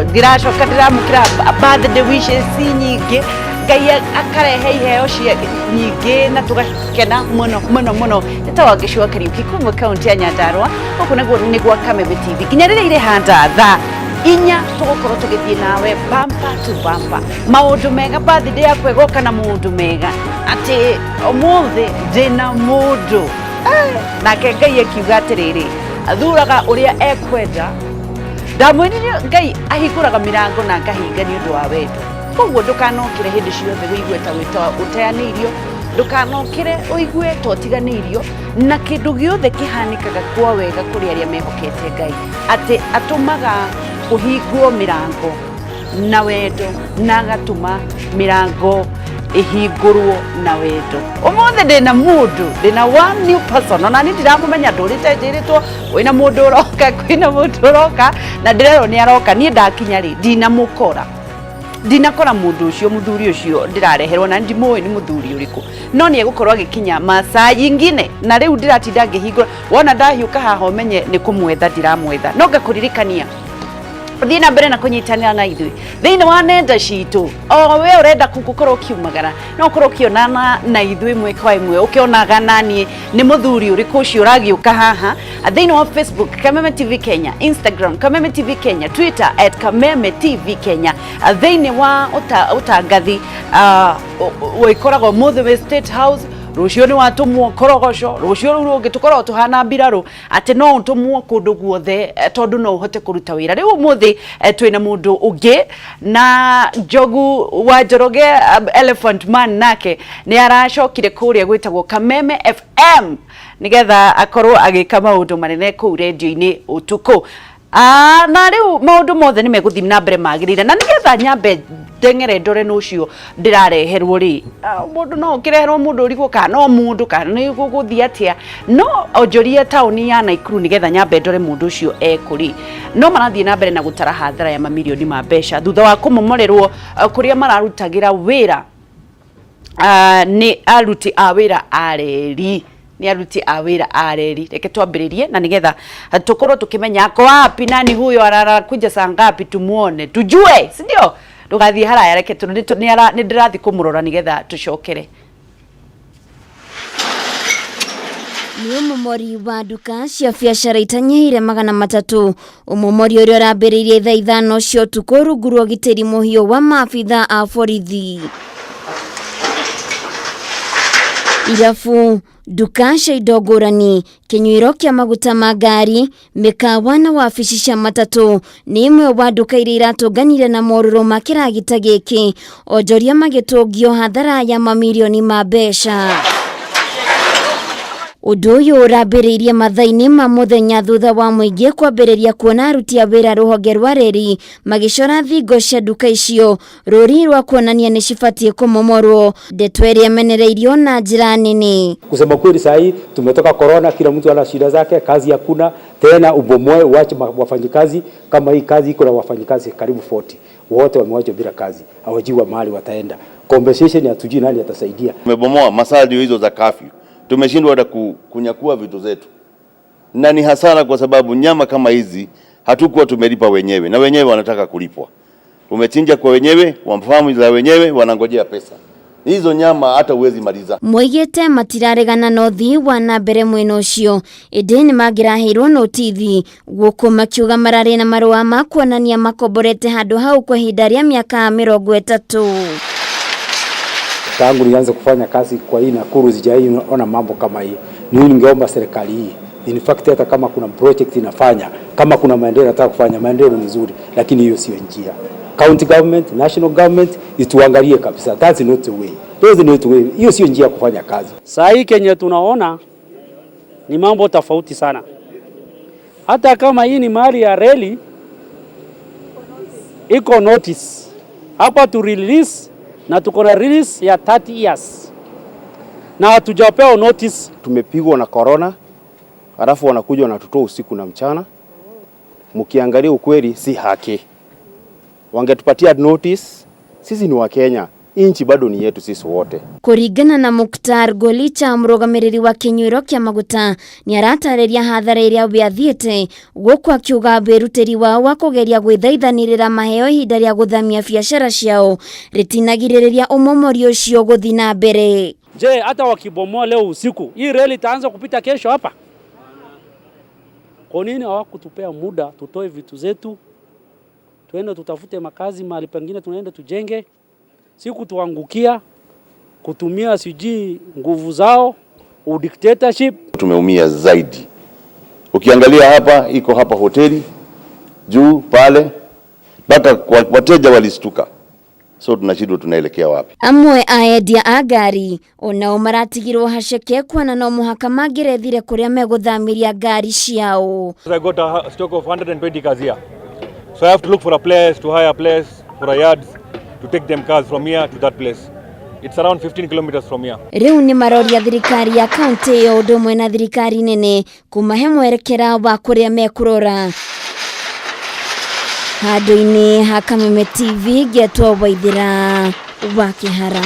ndiracoka ndiramukira birthday wishes nyingi Ngai akarehe iheo cia nyingi na tugakena muno nitawagicwa Kariuki kuma kaunti ya Nyandarua guku ni gwa Kameme TV kinya rire ire handa tha inya tugukorwo tugithie nawe bumper to bumper maundu mega birthday yakwe goka na mundu mega ati omuthi ndina mundu nake Ngai akiuga atiriri athuraga uria ekwenda ndamwinirie Ngai ahinguraga mirango na ngahinga ni undu wa wendo koguo ndukanokire hindi ciothe wigue ta wita uteanirio ndukanokire uigue to tiganirio na kindu giothe kihanikaga kwa wega kuri aria mehokete Ngai ati atumaga kuhingwo mirango na wendo na gatuma mirango ihingurwo na wendo umuthi ndina mundu ndina one new person na ndiramumenya ndurite njiritwo wina mundu uroka kwina mundu uroka na ndirero ni aroka ni ndakinya ri ndinakora mundu ucio muthuri ucio ndirareherwo na ndimoi ni muthuri uriku no ni egukorwo agikinya masaa yingine na riu ndiratinda ngihingura wona ndahiuka haha umenye ni kumwetha ndiramwetha no ngakuririkania thina mbere na kunyitanira na ithui thiini wa nenda citu o we urenda gukorwo kiumagara no ukorwo kionana na ithui imwe kwa imwe ukionaga nani ni muthuri uriku ucio uragiuka haha thiini wa Facebook Kameme TV Kenya, Instagram Kameme TV Kenya, Twitter @Kameme TV Kenya, thiini wa utangathi wikoragwo muthe State House rucio ni watumwo korogoco rucio rungi tukorwo tuhana mbiraru ati no utumwo kundu guothe tondu no uhote kuruta wira riu muthi twina mundu ungi na Jogu wa Njoroge Elephant Man nake ni aracokire kuria gwitagwo Kameme FM nigetha akorwo agika maundu manene ku radio-ini utuku na riu maundu mothe ni meguthi na mbere magirire na nigetha nyambe ndengere ndore nucio ndirareherwo ri mundu no kireherwo mundu uriku kana no mundu kana ni guguthi atia no onjoria tauni ya Naikuru nigetha nyambe ndore mundu ucio ekuri no marathie na mbere na gutara hathara ya mamilioni ma mbeca thutha wa kumomorerwo kuria mararutagira wira ni aruti a wira areri ni aruti a wira areri reke twambiririe na nigetha tukorwo tukimenya ko wapi nani huyo arakuja saa ngapi tumuone tujue si ndio ndugathie haraya reke tu ni ndirathi kumurora nigetha tucokere ni umomori wa duka cia biacara itanyihire 300 umomori uria urambiririe thaa 5 cio tuko ruguru giteri muhio wa maabitha a borithi irafu duka cia indo ngũrani kinyuiro kia maguta ma ngari mikawa na wabici cia matatu ni imwe wa duka iria iratunganire na mororo ma kiragita giki onjoria magitungio hathara ya mamilioni ma mbeca Undu uyu urambiriirie mathaini ma muthenya thutha wa muingi kwambiriria kuona aruti a wira ruhonge rwa reri magicora thingo cia duka icio ruri rwa kuonania ni cibatie kumomorwo ndeto iria menereirio na njira nene. Kusema kweli sahi tumetoka corona, kila mtu ana shida zake, kazi hakuna tena, ubomoe uache wafanyikazi. Kama hii kazi iko na wafanyikazi karibu 40 wote wamewacha bila kazi, hawajui mahali wataenda. Compensation hatujui nani atasaidia. Tumebomoa masaa hizo za curfew, tumeshindwa hata kunyakua vitu zetu, na ni hasara kwa sababu nyama kama hizi hatukuwa tumelipa wenyewe na wenyewe wanataka kulipwa. Tumechinja kwa wenyewe, wafahamu za wenyewe, wanangojea pesa. Hizo nyama hata uwezi maliza. Moigete matiraregana no thi wa na mbere mweno ucio indi ni magirahirwo notithi guku makiuga marari na marua ma kuonania makomborete handu hau kwa ihinda ria miaka 30. Tangu nianze kufanya kazi kwa hii Nakuru sijaona mambo kama hii. Ningeomba serikali hii, in fact hata kama kuna project inafanya, kama kuna maendeleo nataka kufanya, maendeleo nzuri, lakini hiyo sio njia. County government, national government ituangalie kabisa. That's not the way. That's not the way. Hiyo sio njia kufanya kazi. Saa hii Kenya tunaona ni mambo tofauti sana. Hata kama hii ni mali ya reli, iko notice hapa tu release na tuko na release ya 30 years. Na hatujapewa notice. Tumepigwa na corona, alafu wanakuja wanatutoa usiku na mchana. Mkiangalia ukweli si haki. Wangetupatia notice, sisi ni wa Kenya. inchi bado ni yetu sisi wote. Kuringana na Muktar Golicha, murugamiriri wa kinyuiro kia maguta, ni aratariria hathara iria biathiete guku akiuga beruteri wao wa kugeria gwithaithanirira maheo ihinda ria guthamia biashara ciao ritinagiriria umomori ucio guthi na mbere. Je, hata wakibomoa leo usiku, hii reli itaanza kupita kesho hapa? Kwa nini hawakutupea muda tutoe vitu zetu, tuende tutafute makazi mahali pengine, tunaenda tujenge, si kutuangukia kutumia siji nguvu zao dictatorship. Tumeumia zaidi. Ukiangalia hapa, iko hapa hoteli juu pale, mpaka wateja walistuka. So tunashindwa tunaelekea wapi? Amwe aendia a ngari onao maratigirwo haceke kwana no muhaka magirethire kuria meguthamiria ngari ciao. I got a stock of 120 cars here, so I have to look for a place, to hire a place, for a yard to take them cars from here to that place. It's around 15 kilometers from here. Riu ni maroria thirikari ya county yo ndomwe na thirikari nene kumahe mwerekera wa kuria mekurora. Handu-ini ha Kameme TV getwo Waithira wa Kihara.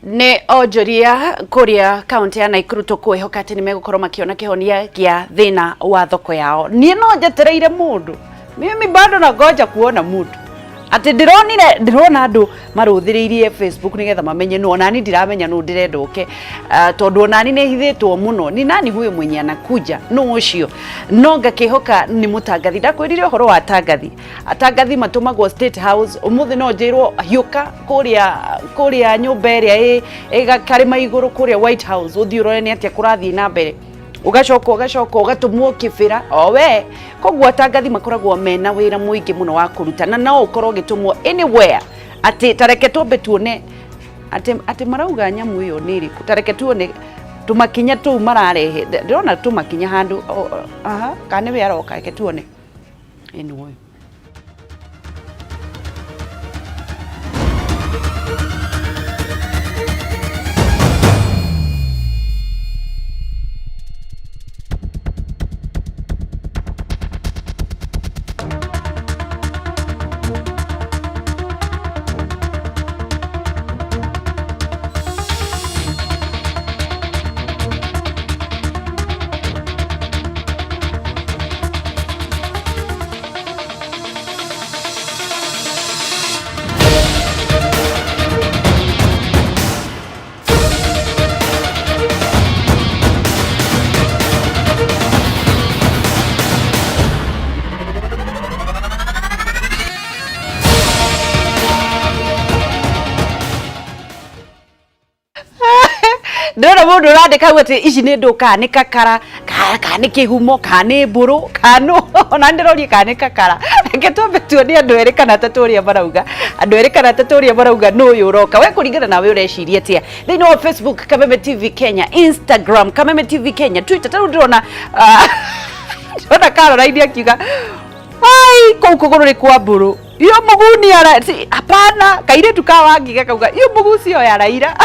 Ni onjoria kuria kaunti ya Nakuru tukwihoka ati ni megukorwo makiona kihonia gia thina wa thoko yao. Nie no njetereire mundu, mimi bado nagoja kuona mundu ati ndirona andu maruthiriirie Facebook nigetha mamenye no nani ndiramenya no ndirendoke tondu nani ne hithitwo muno ni nani huyo mwenye anakuja no ucio no ngakihoka ni mutangathi ndakwirire horo wa atangathi matumagwo State House umuthi no njirwo hiuka kuria nyumba iria karima iguru kuria White House uthiurore ni atia kurathii na mbere ugacoka ugatumwo kibira owe kogwo atangathi makoragwo mena wira muingi muno wa kurutana no ukorwo gitumwo anywhere ati tareke tombe tuone ati marauga nyamu iyo niri tareke tuone tumakinya tu mararehe ndona tumakinya handu kane we aroka reke tuone anyway. Ndora mundu urandika gwete ici ni nduka ni kakara ka kihumo ka ni mburu kanu ona ndirorie ka ni kakara reke tombe tuonie andu eri kana taturia marauga andu eri kana taturia marauga no uyu uroka we kuringana nawe ureciria atia thini wa Facebook Kameme TV Kenya, Instagram Kameme TV Kenya, Twitter taru ndona ndona Caroline akiuga ai kuguru ri kwa mburu iyo muguni ara hapana kaire tukawangi gakauga iyo muguci yo ya Raila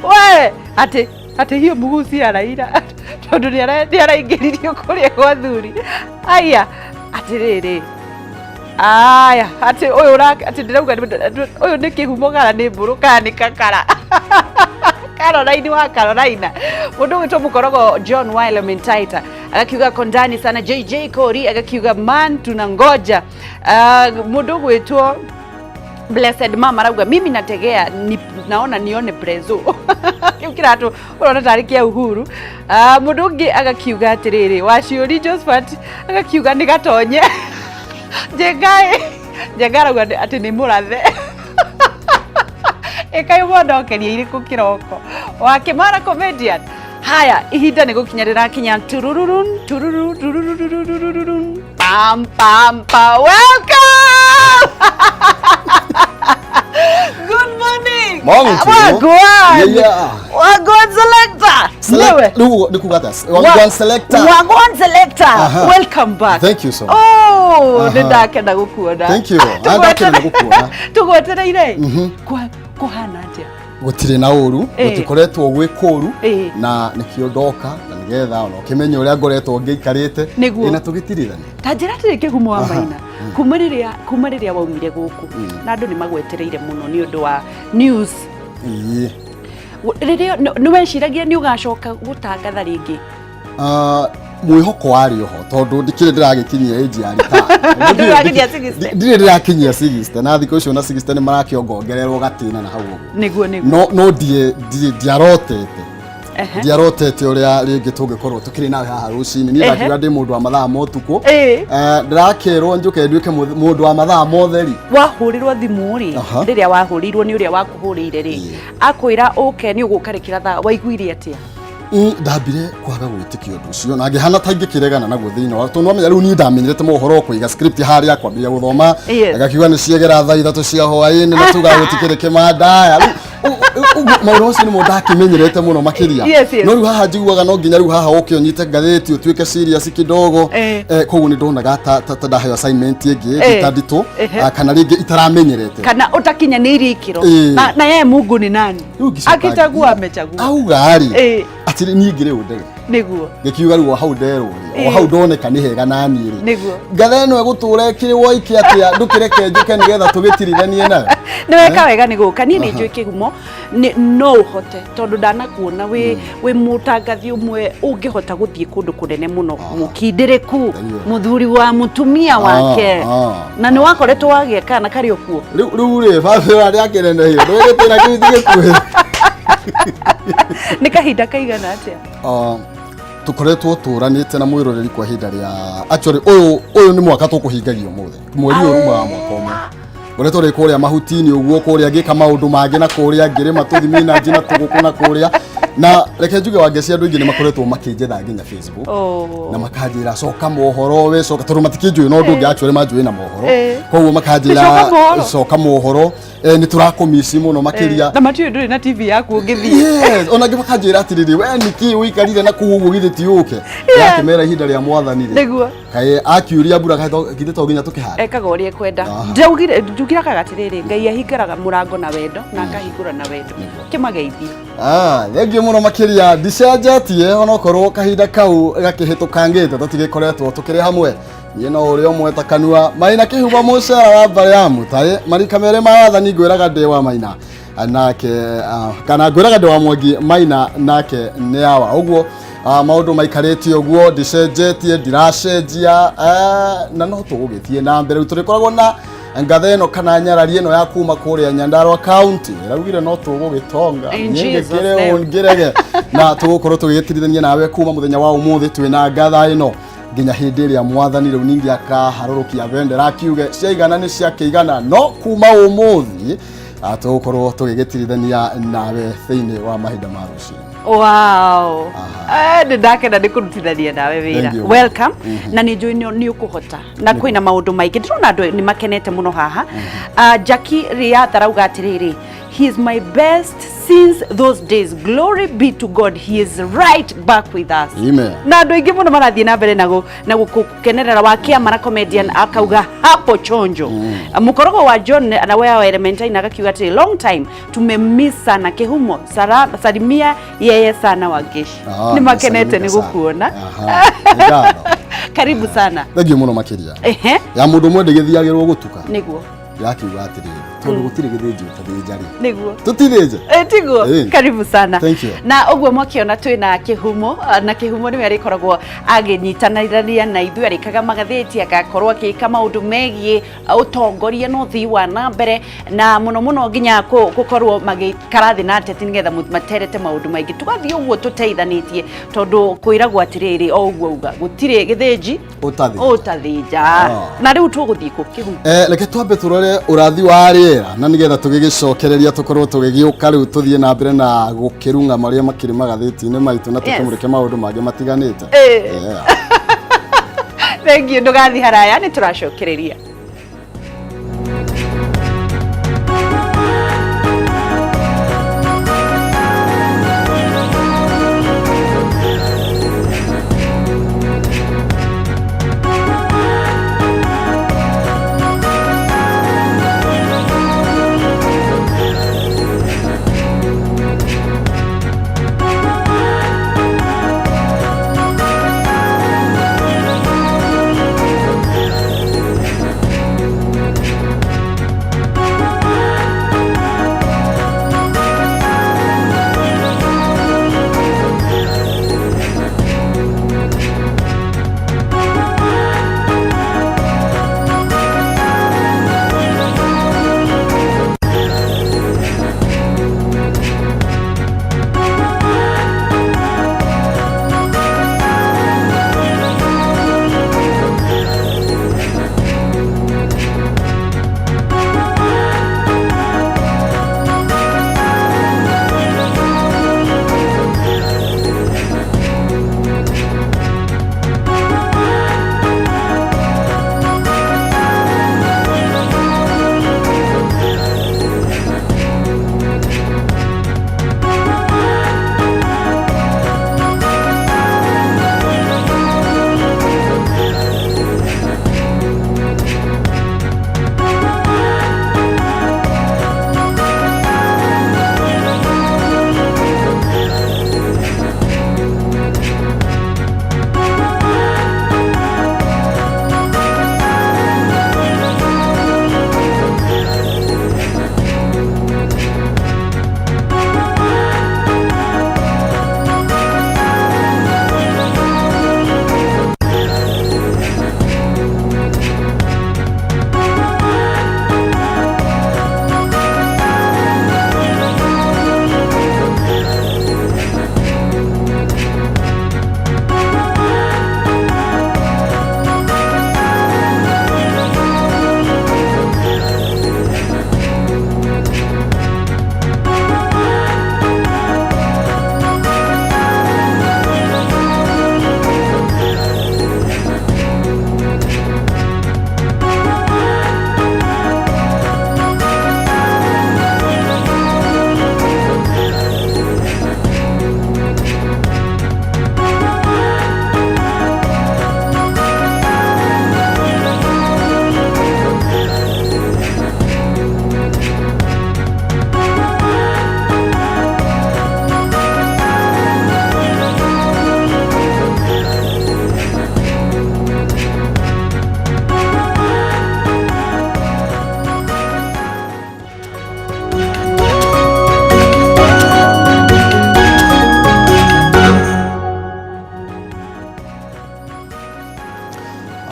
we ate hiyo muguci ya Raila tondu ni araingiririo kuria kwa thuri aya atiriri aya ati uyu ati ndirauga uyu ni kihumo gara ni mburu kana ni kakara Caroline wa Carolina mundu witwo mukorogo John Wile Mentaita agakiuga kondani sana JJ Kori agakiuga man tunangoja mundu witwo Blessed Mama arauga mimi nategea naona nione prezo Rikiratha urona tariki ya uhuru mudungi agakiuga atiriri waciuri Josephat agakiuga ni gatonye Jengara ati ni murathe ekayo mondokeria iriku kiroko wakimara comedian haya ihinda ni gukinyarira kinya turururun pam pam pa welcome good morning Wagwan selector Wagwan selector welcome back. Thank you so much. Oh ndakenda gukuona. Thank you ndakenda gukuona tugwetereire kuhana atia gutire na uru gutikoretwo gwikoru na nikio ndoka na nigetha ona kimenye uria ngoretwo ngiikarite ina tugitirithania ta njira tiri kigumo wa Maina kuma riria waumire guku na andu ni magwetereire muno ni undu wa news riria ni weciragia ni ugacoka gutangatha ringi mwihoko wari oho tondu ndikire ndiragikinyia age ya rita ndirakinyia 60 na thiko icio na 60 ni marakiongongererwo gatina na hau niguo no diarotete diarotete uria ringi tungikorwo tukiri nawe haha rucini ni ndakiuga ndi mundu wa mathaa motuku ndirakerwo njuke nduike mundu wa mathaa motheri wahurirwo thimu ri riria wahurirwo ni uria wakuhurire ri akwira uke ni uguka Rikiratha waiguire atia ndambire kwaga gwitikia undu ucio na ngihana ta ingikiregana naguo thiini wa tondu amenya riu ni ndamenyerete mohoro kuiga script haria kwambia guthoma agakiuga ni ciegera thaa 3 cia hwaini na tuga gutikire kimanda maundu ucio ni mundu akimenyerete muno makiria no riu haha njiguaga no nginya riu haha ukionyite ngatheti utuike serious kidogo koguo ni ndonaga ta ndaheo assignment ingi itandito kana ringi itaramenyerete kana utakinyanĩirie ikiro na yeye Mungu ni nani akichagua amechagua augari atiri ni ngire udere niguo ngikiuga riu hau nderwo o hau ndoneka ni hega nani ri niguo ngathe no eguture kiri woiki atia ndukireke njuke nigetha tugitirithanie nayo ni weka wega ni guka ni njui kigumo no hote tondu ndanakuona we mutangathi umwe ungihota guthie kundu kunene muno mukindiriku muthuri wa mutumia wake na ni wakoretwo wagieka na Kariuki riu ri baba ri akirende hiyo ndwegete na kithi gikuhe ni kahinda kaigana atia tukoretwo turanite na mwiroreri kwa hinda ria actually uyu ni mwaka tukuhingagio muthe mweri uyu wa mwaka umwe ngoretwo ri kuria mahutini uguo kuria ngika maundu mangi na kuria ngirima tuthimina njina tugukuna kuria na reke njuge Wangeci andu ingi ni makoretwo makinjetha nginya Facebook na makanjira coka mohoro we coka tondu matikinjui no ndungi actually manjui na mohoro koguo makanjira coka mohoro ni turakomisi muno makiria na matiyo nduri na TV yaku ngithii yes ona ngimakanjira atiriri we niki wikarire na kuguo githiti uke yakimera ihinda ria mwathani ri niguo kae akiuria mbura githito to nginya tukihara ekaga uria kwenda njugiraga gatiriri Ngai ahingaraga murango na wendo na akahingura na wendo kimageithi thengi muno makiria ndicenjetie ona korwo kahinda kau gakihitũkangĩte tũtigĩkoretwo tũkĩrĩ hamwe niĩ no ũrĩa ũmwe ta kanua Maina kĩhuba mũcera wa Bariamu taĩ marika merĩ ma wathani ngwĩraga ndĩ wa Maina nake kana ngwĩraga ndĩ wa Mwangi Maina nake nĩ awa ũguo maũndũ maikarĩtie ũguo ndicenjetie ndiracenjia na no tũgũgĩthiĩ na mbere tũrĩkoragwo na ngathe no kana nyarari eno ya kuma kuria Nyandarua county raugire no tugugitonga nyingekire ongirege na tugukorwo tugitirithania nawe kuma muthenya wa umuthi twina ngatha eno nginya hindi ria mwathani riu ningi akaharurukia bendera akiuge ciaigana ni ciakeigana no kuma umuthi tugukorwo tugigitirithania nawe thiini wa mahinda ma rucio. Wow. Ndakena ndikurutithania nawe wira. Welcome. Na ni njui ni ukuhota. Na kwina maundu maingi ndirona andu ni makenete muno haha. Jackie Rikiratha rauga atiriri, he is my best since those days. Glory be to God. He is right back with us. Amen. Na andu ingi muno marathie na mbere na gukenerera wa kiama na comedian akauga hapo chonjo. Mukorogo wa John na wewe wa Elementary akakiuga ati long time tumemiss sana kihumo salimia yeye sana Wangeci. Ni makenete ni gukuona. Karibu sana. Thegio muno makiria. Ya mundu mwende githiagirwo gutuka. Niguo. Yakiuga atiri tondu gutire githinji utathinjari niguo tutithinje tiguo karibu sana. Thank you. Na ogwo mokiona twina kihumo na kihumo ni ari koragwo aginyitanirania na ithu ari kaga magatheti agakorwo akika maundu megie utongoria no thi wa na mbere na muno nginya gukorwo magikarathi na ateti nigetha materete maundu maingi tugathi ogwo tuteithanitie tondu kwiragwo atiriri ogwo uga gutire githinji utathinja na riu tuguthii ku kihumo reke twambe turore urathi wa riera na nigetha tugigicokereria tukorwo tugigiuka riu tuthie na mbere na gukirunga maria makiri magatheti-ini maitu na tukumurike maundu mangi matiganite. Thank you. Ndugathi haraya ni turacokereria.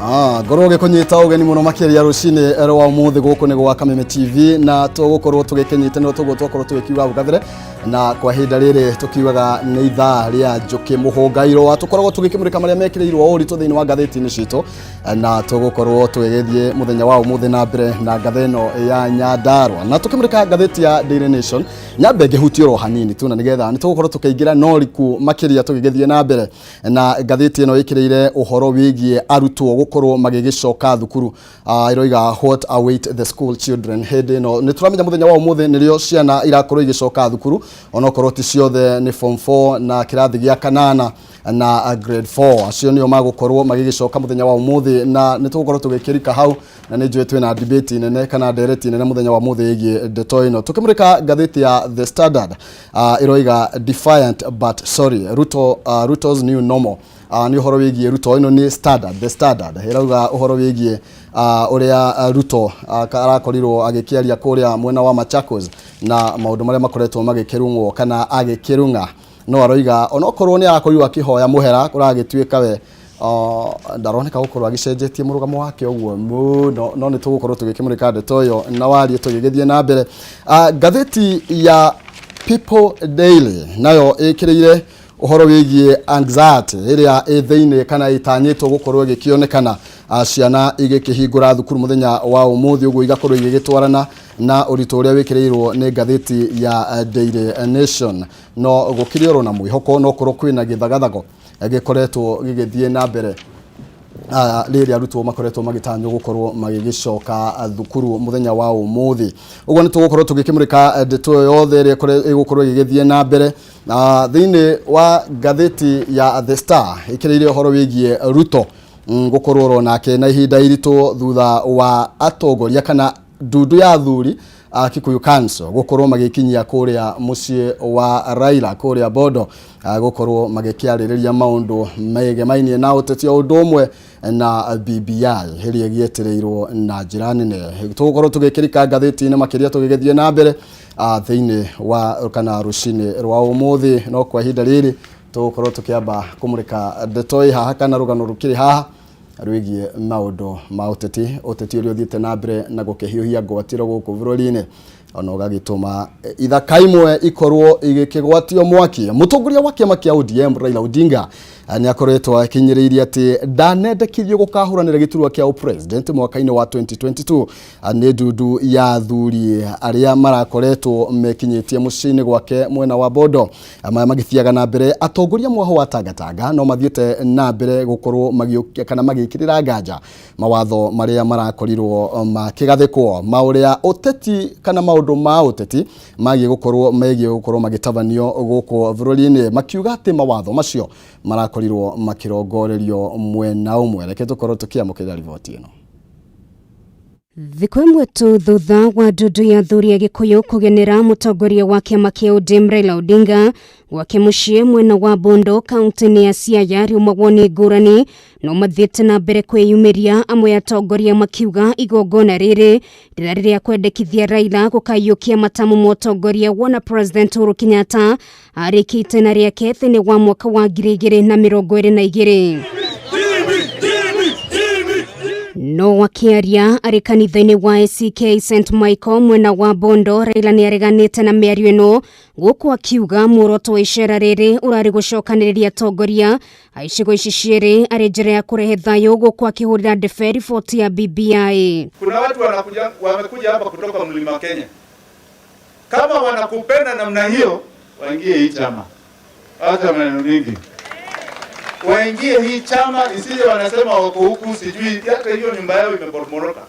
Ngoroge kunyita ugeni muno makiria rucini rwa umuthi guku ni gwa Kameme TV na tugukorwo tugikinyite no tugukorwo tugikiuga ugathire na kwa hinda riri tukiugaga ni ithaa ria njuki muhungairo atukoragwo tugikimurika maria mekireirwo uri thiini wa gatheti-ini citu na tugukorwo twegethie muthenya wa umuthi na mbere na gatheno ya Nyandarua na tukimurika gatheti ya Daily Nation nyambe ngihutio ro hanini tu na nigetha ni tugukorwo tukiingira noriku makiria tugigethie na mbere na gatheti ino ikireire uhoro wigie arutwo gukorwo magigicoka thukuru iroiga what await the school children hindi no ni turamenya muthenya wa umuthi nirio ciana irakorwo igicoka thukuru onokorwo ti ciothe ni form 4 na kirathi gia kanana na grade 4 acio nio magukorwo magigicoka muthenya wa umuthi na ni tugukorwo tugikirika hau na ni njwe twina debate nene kana direct nene muthenya wa umuthi igi ndeto ino tukimurika gatheti ya The Standard iroiga defiant but sorry Ruto's new normal ni uhoro wigie Ruto ino ni The Standard irauga uhoro wigie uria Ruto arakorirwo agikiaria kuria mwena wa Machakos na maundu maria makoretwo magikirungwo kana agikirunga no aroiga onokorwo ni arakorirwo akihoya muhera kuragituika we ndaroneka gukorwo agicenjetie murugamo wake uguo no ni tugukorwo tugikimurika ndeto yo na wari tugigethie na mbere gatheti ya People Daily nayo ikireire uhoro wigie anxiety iria thiini kana itanyitwo gukorwo igikionekana ciana igikihingura thukuru muthenya wa umuthi uguo igakorwo igigitwarana na urito uria wikireirwo ni gatheti ya Daily Nation no gukirioro na mwihoko no korwo kwina githagathago gikoretwo gigithie na mbere riri arutwo makoretwo magitanyo gukorwo magigicoka thukuru muthenya wa umuthi uguo ni tugukorwo tugikimurika ndeto yothe iri igukorwo igithie na mbere thiini wa gatheti ya The Star ikireire uhoro wigie Ruto gukorwo nake na ihinda iritu thutha wa atongoria kana ndudu ya thuri Kikuyu Council gukorwo magikinyia kuria mucie wa Raila kuria Bondo gukorwo magikiaririria maundu megemainie na uteti wa udumwe na BBI hiri gietereirwo na njira nene tugukorwo tugikirika gatheti-ini makiria tugigethie na mbere thiini wa kana rucini rwa umuthi no kwa hinda riri tugukorwo tukiamba kumurika ndeto haha kana rugano rukiri haha rwigie maundu ma uteti uria uthiite na mbere na gukihiuhia ngwatiro guku bururi-ini ona ugagituma ithaka imwe ikorwo igikigwatio mwaki mutongoria wa kiama kia ODM Raila Odinga ni akoretwo akinyiriria ati ndanendekithio gukahuranira giturwa kia president mwaka-ini wa 2022 ni ndudu ya thuri aria marakoretwo mekinyitie mucini gwake mwena wa Bondo magithiaga na mbere atongoria mwaho wa Tangatanga no mathiete na mbere gukorwo magiukia kana magikirira nganja mawatho maria marakorirwo makigathikwo mauria uteti kana maundu ma uteti magi gukorwo magitabanio guku bururi-ini makiuga ati mawatho macio marakorirwo makirongorerio mwena umwe reke tukorwo tukiamukira riboti ino Thikũ imwe tu thutha wa ndudu ya thuri ya Gikuyu kugenera mutongoria wa kiama kia ODM Raila Odinga gwake muciĩ mwena wa Bondo kaunti-ini ya Siaya riumagwo ni ngũrani no mathiĩte na mbere kwĩyumĩria amwe atongoria makiuga igongona rĩrĩ rĩrĩa kwendekithia Raila gũkaiũkia matamu mũtongoria wona President Uhuru Kenyatta arĩkĩte itĩna rĩake thĩinĩ wa mwaka wa 2022 no wakiaria ari kanitha-ini wa ACK St Michael mwena wa Bondo Raila ni areganite na mĩario ĩno guku akiuga muoroto wa icera rĩrĩ urari gucokanĩrĩria atongoria aicigo ici cierĩ ari njĩra ya kurehe thayũ guku akihũrĩra ndebe riboti ya BBI. Kuna watu wamekuja hapa kutoka Mlima Kenya, kama wanakupenda namna hiyo waingie hii chama, hata maneno mingi waingie hii chama, isije wanasema wako huku sijui hata hiyo nyumba yao imeporomoka.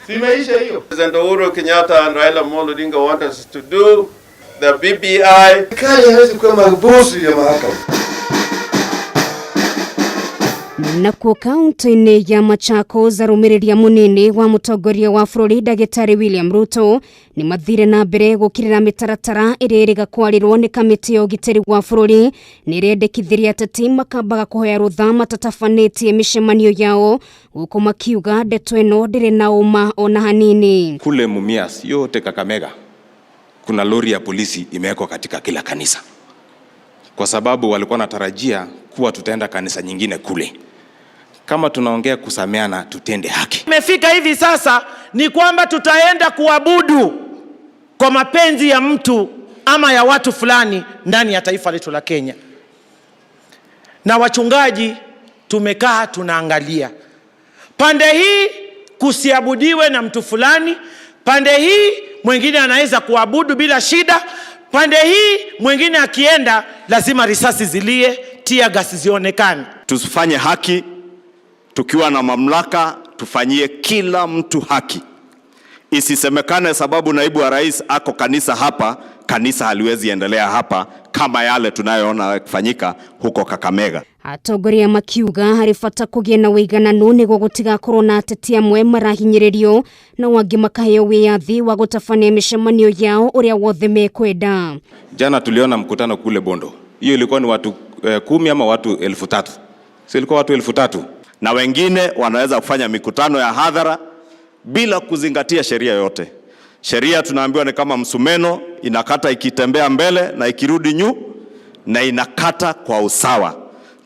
Simeisha hiyo. President Uhuru Kenyatta and Raila Odinga want us to do the BBI. Kali hawezi kuwa mabosi ya mahakama. Na kwa kaunti-ini ya Machakos arũmĩrĩria munini wa mutongoria wa bũrũri Ndagĩtarĩ William Ruto ni mathire na mbere gũkirĩra mĩtaratara ĩrĩa ĩrĩga kwarĩrwo nĩ kamĩtĩ ya ũgitĩri wa bũrũri nĩ ĩrendekithirie ateti makambaga kũhoya rũtha matatabanĩtie mĩcemanio yao gũkũ makiuga ndeto ĩno ndĩrĩ na ũma ona hanini. Kule Mumias yote Kakamega kuna lori ya polisi imewekwa katika kila kanisa kwa sababu walikuwa natarajia kuwa tutaenda kanisa nyingine kule. kama tunaongea kusameana, tutende haki. Imefika hivi sasa ni kwamba tutaenda kuabudu kwa mapenzi ya mtu ama ya watu fulani ndani ya taifa letu la Kenya. Na wachungaji tumekaa tunaangalia. Pande hii kusiabudiwe na mtu fulani, pande hii mwingine anaweza kuabudu bila shida, pande hii mwingine akienda lazima risasi zilie, tear gas zionekane. Tusifanye haki tukiwa na mamlaka, tufanyie kila mtu haki. Isisemekane sababu naibu wa rais ako kanisa hapa, kanisa haliwezi endelea hapa kama yale tunayoona kufanyika huko Kakamega. Atongoria makiuga hari bata kugia na wigananu niguo gutigakorwo na ateti amwe marahinyiririo na wangi makaheo wiyathi wa gutabania micemanio yao uria wothe mekwenda. Jana tuliona mkutano kule Bondo. Hiyo ilikuwa ni watu 10 ama watu 3,000. Sio, ilikuwa watu 3,000. Na wengine wanaweza kufanya mikutano ya hadhara bila kuzingatia sheria yote. Sheria tunaambiwa ni kama msumeno, inakata ikitembea mbele na ikirudi nyuma, na inakata kwa usawa.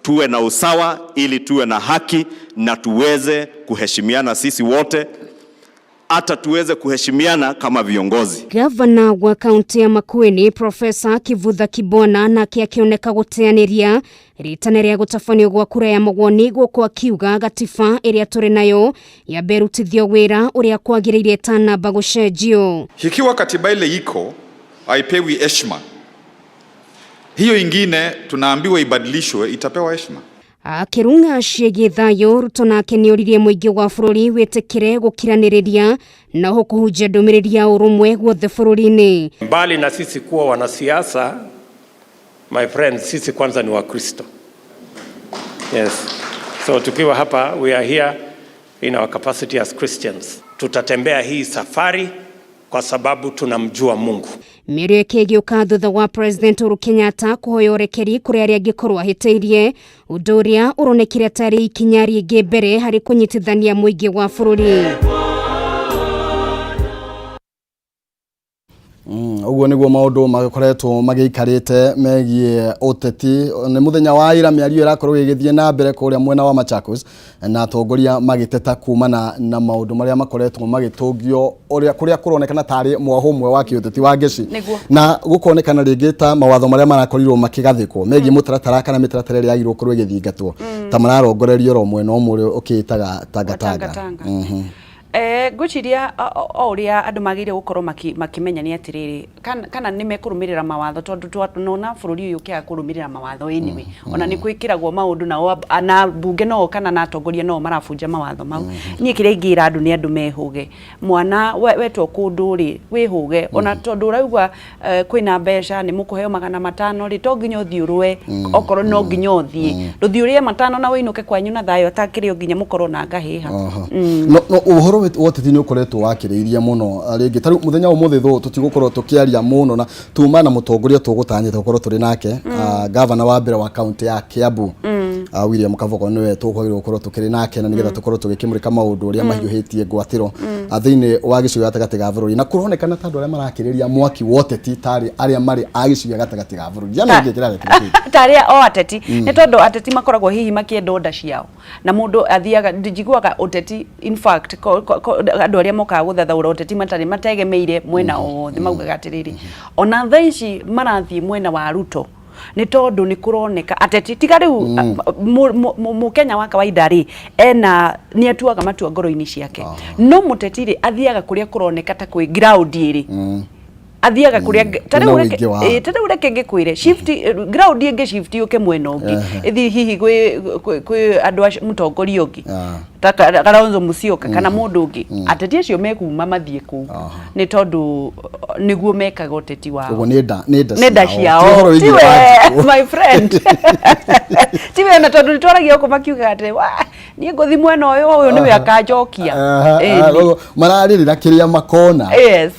Tuwe na usawa ili tuwe na haki na tuweze kuheshimiana sisi wote, hata tuweze kuheshimiana kama viongozi. Gavana wa kaunti ya Makueni Profesa Kivutha Kibwana nake akioneka guteaniria ritana ria gutafanio gwa kura ya mawoni guko akiuga gatiba iria turi nayo ya berutithio wira uria kwagiriire tana bagucenjio. Ikiwa katiba ile iko haipewi heshima, hiyo ingine tunaambiwa ibadilishwe, itapewa heshima. Akirunga ciĩgiĩ thayo Ruto nake nĩoririe mũingĩ wa bũrũri wĩtĩkĩre gũkiranĩrĩria na kũhunjia ndũmĩrĩri ya ũrũmwe guothe bũrũri-inĩ. Mbali na sisi kuwa wanasiasa, my friends, sisi kwanza ni Wakristo. Yes. So tukiwa hapa, we are here in our capacity as Christians. Tutatembea hii safari kwa sababu tunamjua Mungu. Mĩario ĩkĩgĩũka thutha wa President Uhuru Kenyatta kũhoya ũrekeri kũrĩ arĩa angĩkorwo ahĩtĩirie ũndũ ũrĩa ũronekire tarĩ ikinya rĩngĩ mbere harĩ kũnyitithania mũingĩ wa bũrũri. Uguo niguo maundu magikoretwo magiikarite megie uteti. Ni muthenya wa ira miario irakorwo igithie na mbere kuria mwena wa Machakos na atongoria magiteta kumana na maundu maria makoretwo magitungio uria kuria kuronekana tari mwahumwe wa kiuteti wa Wangeci na gukonekana ringi ta mawatho maria marakorirwo makigathikwo megie mutaratara kana mitaratara iria yagirwo korwo igithingatwo ta mararongorerio ro mwena umwe ukitaga tangatanga. Guciria o uria andu magire gukorwo makimenya ni atiriri kana ni mekurumirira mawatho tondu twatuna bururi uyu kia kurumirira mawatho anyway ona ni kwikiragwo maundu na bunge no kana na atongoria no marabunja mawatho mau ni kirengira andu ni andu mehuge mwana wetwo kundu ri wihuge ona tondu uraigwa kwina mbeca ni mukuheo 500 ri to nginya uthiurwe okorwo no nginya uthie ruthiurie 5 na winuke kwanyu na thayo atakiri nginya mukorwo na ngahiha no uhoro woteti ni ukoretwo wakiriiria muno ringi taru muthenya umuthi thu tutigukorwo tukiaria muno na tuma na mutongoria tugutanyite gukorwo turi nake governor wa mbere wa county ya Kiambu William Kavoko niwe tukwagirwo gukorwo tukiri nake na nigetha tukorwo tugikimurika maundu uria mahiuhitie ngwatiro thiini wa gicigo gatagati ga bururi na kuronekana tandu aria marakiriria mwaki woteti tari aria mari agicigo gatagati ga bururi jana ngikira tari o ateti ni tondu ateti makoragwo hihi makienda nda ciao na mundu athiaga njiguaga uteti in fact andu aria mokaga guthathaura uteti matari mategemeire mwena wothe maugaga atiriri ona thaici marathie mwena wa Ruto ni tondu ni kuroneka ateti tiga riu Mukenya wa kawaida ri ena ni atuaga matua ngoro-ini ciake no mutetiri athiaga kuria kuroneka ta kwi ground iri athiaga kuria tare ureke ngikwire shift ground ingi shift yuke mwena ungi ithi hihi kwi andu mutongoria ungi ta Kalonzo Musyoka kana mundu ungi ateti acio mekuma mathie ku ni tondu niguo mekaga uteti wao nenda ciao my friend tiwe na tondu nitwaragia uko makiuga ati ni nguthi mwena uyu niwe akanjokia mararirira kiria makona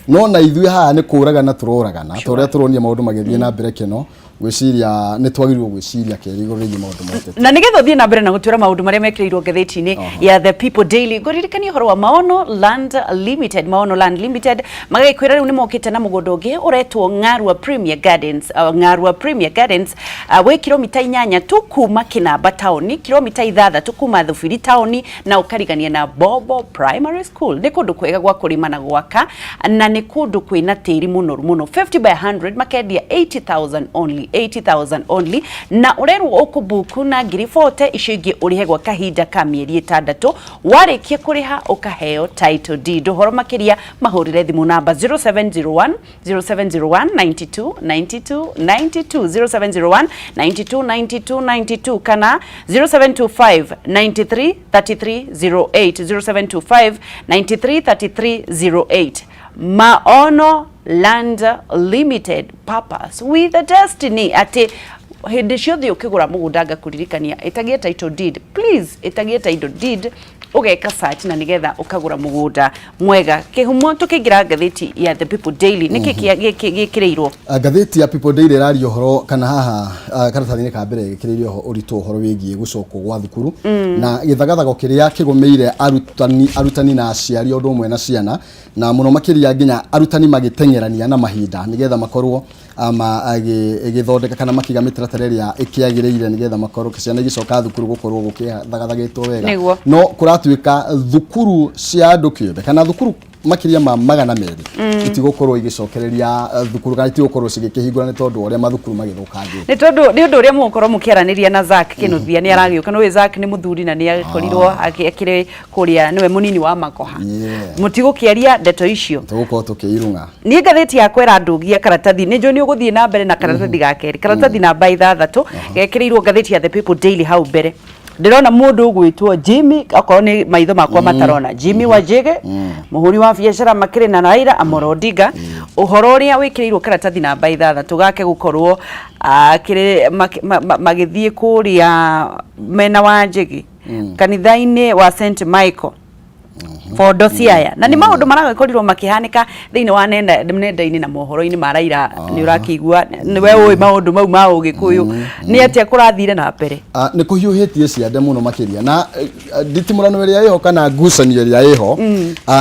no na ithui haha ni kuraga na turoragana turia turonia maundu magithie na mbere kino gwiciria ni twagirwo gwiciria kerigo rigi maundu motete na nigetha thie na mbere na gutwira maundu maria mekiriirwo gatheti-ini ya The People Daily guririkania horo wa Maono Land Limited. Maono Land Limited magagikwira riu ni mokite na mugondo ungi uretwo Ng'arwa Premier Gardens. Ng'arwa Premier Gardens we kilomita 8 tu kuma Kinamba town, kilomita 6 kuma Thufiri town na ukarigania na Bobo Primary School. Ni kundu kwega gwa kurima na gwaka na ni kundu kwina tiri munoru muno. 50 by 100 makendia 80,000 only, 80,000 only, na urerwo ukubuku na ngiri 40 icigi urihe gwa kahinda ka mieri 6 warikia kuriha ukaheo title deed. Horo makiria mahurire thimu namba 0701 92 92 92 0701 92 92 92 kana 0725 93 33 08 0725 93 33 08. Maono Land Limited, purpose with a destiny. Ati hindi ciothe ukigura mugunda ngakuririkania itagie title deed, please itagie title deed ugeka search na nigetha ukagura mugunda mwega. Kihumo tukigira gatheti ya The People Daily niki gikireirwo gatheti ya People Daily rario horo kana haha karatathini ka mbere gikireirio uritu horo wigie gucoko gwa thukuru na githagathago kiria kigomeire arutani na aciari undu umwe na ciana na muno makiria nginya arutani magitengerania na mahinda nigetha makorwo igithondeka kana makiga mitaratara iria ikiagireire nigetha makorwo ciana igicoka thukuru gukorwo gukithagathagetwo wega no kuratuika thukuru cia andu kiumbe kana thukuru makiria ma magana meri itigokorwo igicokereria thukuru kana itigokorwo cigikihingura ni tondu uria mathukuru magithukangie ni tondu uria mukorwo mukiaraniria na Zack Kinuthia ni aragiuka no we Zack ni muthuri na ni akorirwo akire kuria niwe munini wa Makoha mutigukiaria ndeto icio tugukorwo tukiirunga ni gatheti ya kwera ndugia karatathi ni njoni uguthie na mbere na karatathi gakeri karatathi namba 6 gekirirwo gatheti ya The People Daily hau mbere ndirona mundu ugwitwo Jimmy akorwo ni maitho makwa matarona Jimmy Wajige muhuri wa biashara makire na Raila Amolo Odinga uhoro uria wikirirwo karatathi namba 6 gake gukorwo kire magithie kuria mena wa Njigi kanitha-ini wa St Michael Fondo Siaya na ni maundu maragikorirwo makihanika thiini wa nenda-ini na mohoro-ini ma Raila ni urakigua ni we oi maundu mau ma ugikuyu ni atia kurathire na mbere ni kuhiuhitie ciande muno makiria na nditimurano iria iho kana ngucanio iria iho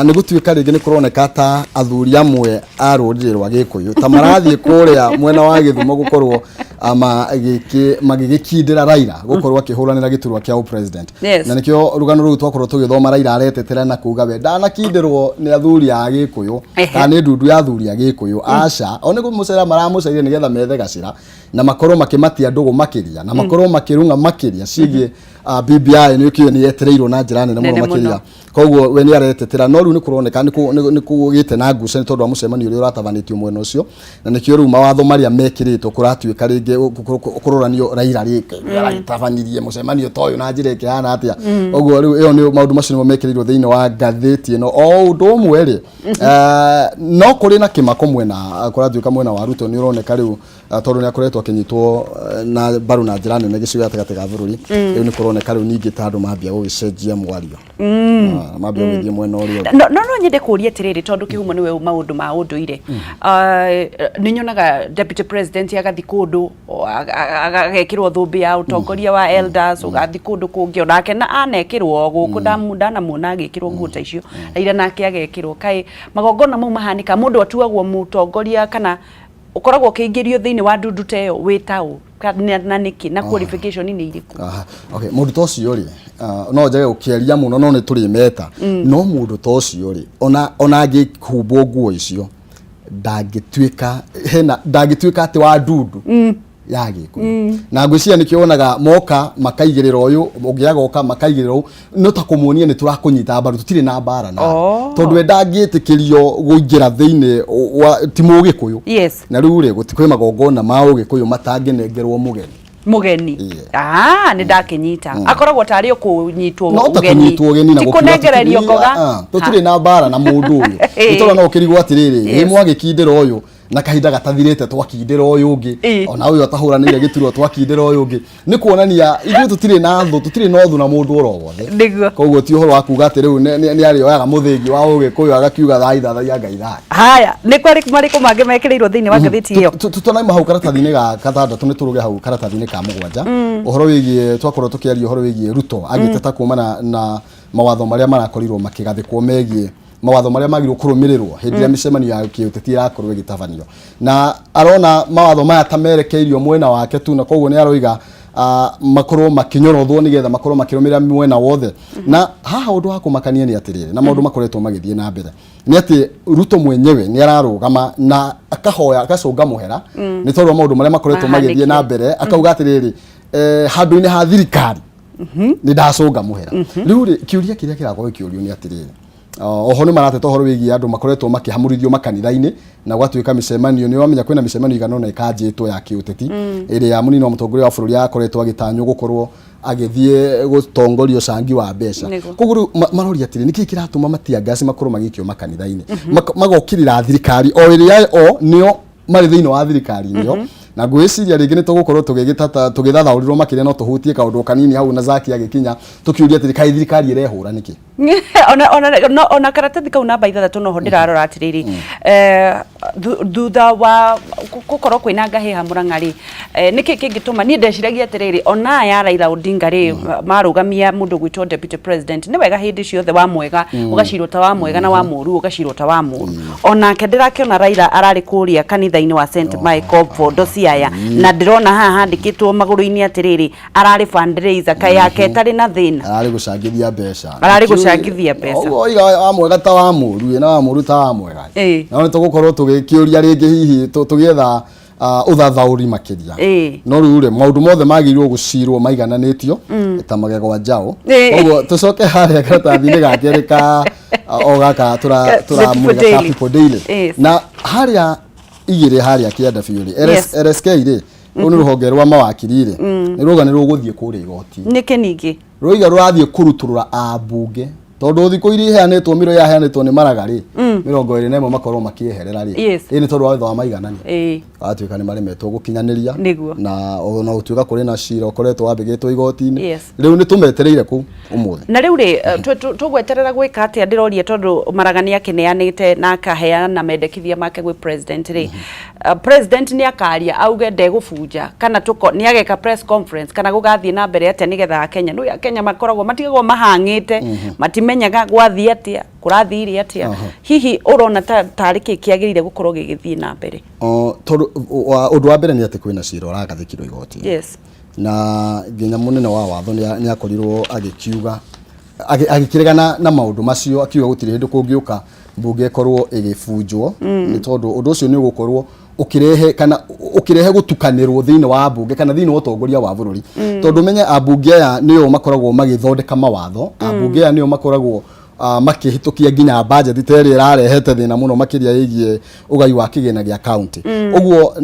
ni gutuika ringi ni kuroneka ta athuri amwe a ruriri rwa Gikuyu ta marathie kuria mwena wa Githumo gukorwo magigikindira Raila gukorwo akihuranira giturwa kia president na nikio rugano ru twakorwo tugithoma Raila aretetera na kuga we ndana kindirwo ni athuri a Gikuyu kana ni ndundu ya athuri a Gikuyu aca one gumusera maramuceire nigetha methe gacira na makorwo makimatia ndugu makiria na makorwo makirunga makiria cigie BBI ni kio ni yetereirwo na njira nene muno makiria koguo we ni aretetera no riu ni kuroneka ni kugite na nguce ni tondu wa mucemanio uri uratavanitio mwena ucio na nikio riu mawatho maria mekiritwo kuratuika ringi kuroranio Raila riki aratavanirie mucemanio toyo na njira ikihana atia koguo riu iyo ni maundu macio ni mekirirwo thiini wa gatheti ino o undu umwe ri no kuri na kimako mwena kuratuika mwena wa Ruto ni uroneka riu tondu ni akoretwo akinyitwo na baru na njira nene gicigo gatagatĩ ga bururi riu ni kuroneka riu ningi tandu mambia gugicenjia mwario mambia githie mwena urio no nyende kuria tiriri tondu kihumo niwe maundu ma unduire ni nyonaga deputy president agathi kundu agekirwo thumbi ya utongoria wa elders ugathi kundu kungi onake na anekirwo guku ndana muona agekirwo nguta icio Raila nake agekirwo kai magongona mau mahanika mundu atuagwo mutongoria kana ukoragwo kiingirio thiini wa ndundu teyo witao na niki na qualification ni iriku okay mundu tocio ri no njage ukiaria muno no ni turi meta no mundu tocio ri ona angikumbwo nguo icio ndagituika ati wa ndundu ya Gikuyu na ngwiciria nikionaga moka makaigirira uyu ungiaga oka makaigirira no ta kumuonia ni turakunyita mbaru tutire na mbara na tondu endangitikirio guingira thiini wa timu Gikuyu na riu ri gutikwe magongona ma Gikuyu matangenengerwo mugeni ni ndakinyita akoragwo tari ukunyitwo ugeni tikunengererio koga tutire na mbara na mundu uyu itora no kirigwo atiriri imwe agikindira uyu na kahinda gatathirite twakindira uyu ungi ona uyu atahuranire giturwo twakindira uyu ungi ni kuonania ithuĩ tutire na thu tutire na thu na mundu oro wothe koguo ti uhoro wa kuga ati riu ni ari oyaga muthingi wa Ũgĩkũyũ agakiuga thaithathia Ngai thaa haya ni kwari mariko mange mekireirwo thiini wa ngathĩti iyo tutonaima hau karatathi-inĩ ga gathandatu ni turuge hau karatathi-inĩ ka mũgwanja uhoro wigie twakorwo tukiaria uhoro wigie Ruto agiteta kumana na mawatho maria marakorirwo makigathikwo megie mawatho maria magirwo kurumirirwo hindi ya micemanio ya kiuteti irakorwo igitabanio na arona mawatho maya tamerekeirio mwena wake tu na koguo ni aroiga makorwo makinyorothwo nigetha makorwo makirumira mwena wothe na haha undu wa kumakania ni atiriri na maundu makoretwo magithie na mbere ni ati Ruto mwenyewe ni ararugama na akahoya agacunga muhera ni tondu maundu maria makoretwo magithie na mbere akauga atiriri handu-ini ha thirikari ni ndacunga muhera riu ri kiuria kiria kirakorwo kiurio ni atiriri oho ni marateta uhoro wigie andu makoretwo makihamurithio makanitha-ini na gwatuika micemanio ni wamenya kwina micemanio igana na ikanjitwo ya kiuteti iria munini wa mutongoria wa bururi akoretwo agitanywo gukorwo agithie gutongorio cangi wa mbeca koguo marori atiri niki kiratuma matiangasi makorwo magikio makanitha-ini magokirira thirikari o iria o nio mari thiini wa thirikari nio na gwiciria ringi ni tugukorwo tugithathaurirwo makiria no tuhutie kaundu kanini hau na Zaki agikinya tukiuria ati kai thirikari irehura niki ona karatathi kau namba 6 no ho ndirarora atiriri thutha wa gukorwo kwina ngahiha Murang'ari niki kingituma ni ndeciragia atiriri ona ya Raila Odinga ri marugamia mundu gwitwo deputy president ni wega hindi ciothe wa mwega ugacirwo ta wa mwega na wa muru ugacirwo ta wa muru ona kendirakiona Raila arari kuria kanitha-ini wa St Michael Bondo Siaya na ndirona haha handikitwo maguru-ini atiriri arari fundraiser kai yake tari na thina arari gucangithia mbeca oiga wa mwega ta wa muru na wa muru ta wa mwega na ni tugukorwo tugikiuria ringi hihi tugietha uthathauri makiria no riu ri maundu mothe magirwo gucirwo maigananitio ta magego njao koguo tucoke haria karatathi-ini gake ka ogaka turamwega people daily na haria igire haria kienda biuri RSK ri uni ruhonge rwa mawakiri ri ni ruga ni ruguthie kuri igoti niki ningi ruiga rurathie kuruturura ambunge tondu thiko iri heanetwo miro ya heanetwo ni Maragari 21 makorwo makieherera ri ni tondu wa thwa maiganani atuika ni maremetwo gukinyaniria na ona utuika kuri na cira ukoretwo wambigitwo igoti-ini riu ni tumetereire ku umuthi na riu ri tugweterera gwika atia ndiroria tondu Maragani akineanite na akaheana mendekithia make gwi president ri president ni akaria auge ndegubunja kana tuko ni ageka press conference kana gugathie na mbere atia nigetha Kenya no ya Kenya makoragwo matigagwo mahangite matimenyaga gwathie atia kurathiri atia hihi urona tari kiagirire gukorwo gigithie na mbere tondu undu wa mbere ni ati kwina cira uragathikirwo igoti na nginya munene wa watho ni akorirwo agikiuga agikirigana na maundu macio akiuga gutiri hindu kungiuka mbunge korwo igibunjwo ni tondu undu ucio ni ugukorwo ukirehe gutukanirwo thiini wa mbunge kana thiini wa utongoria wa bururi tondu menye ambunge aya niyo makoragwo magithondeka mawatho ambunge aya niyo makoragwo makihitukia nginya budget teri irarehete thina muno makiria yigie ugai wa kigena gia county uguo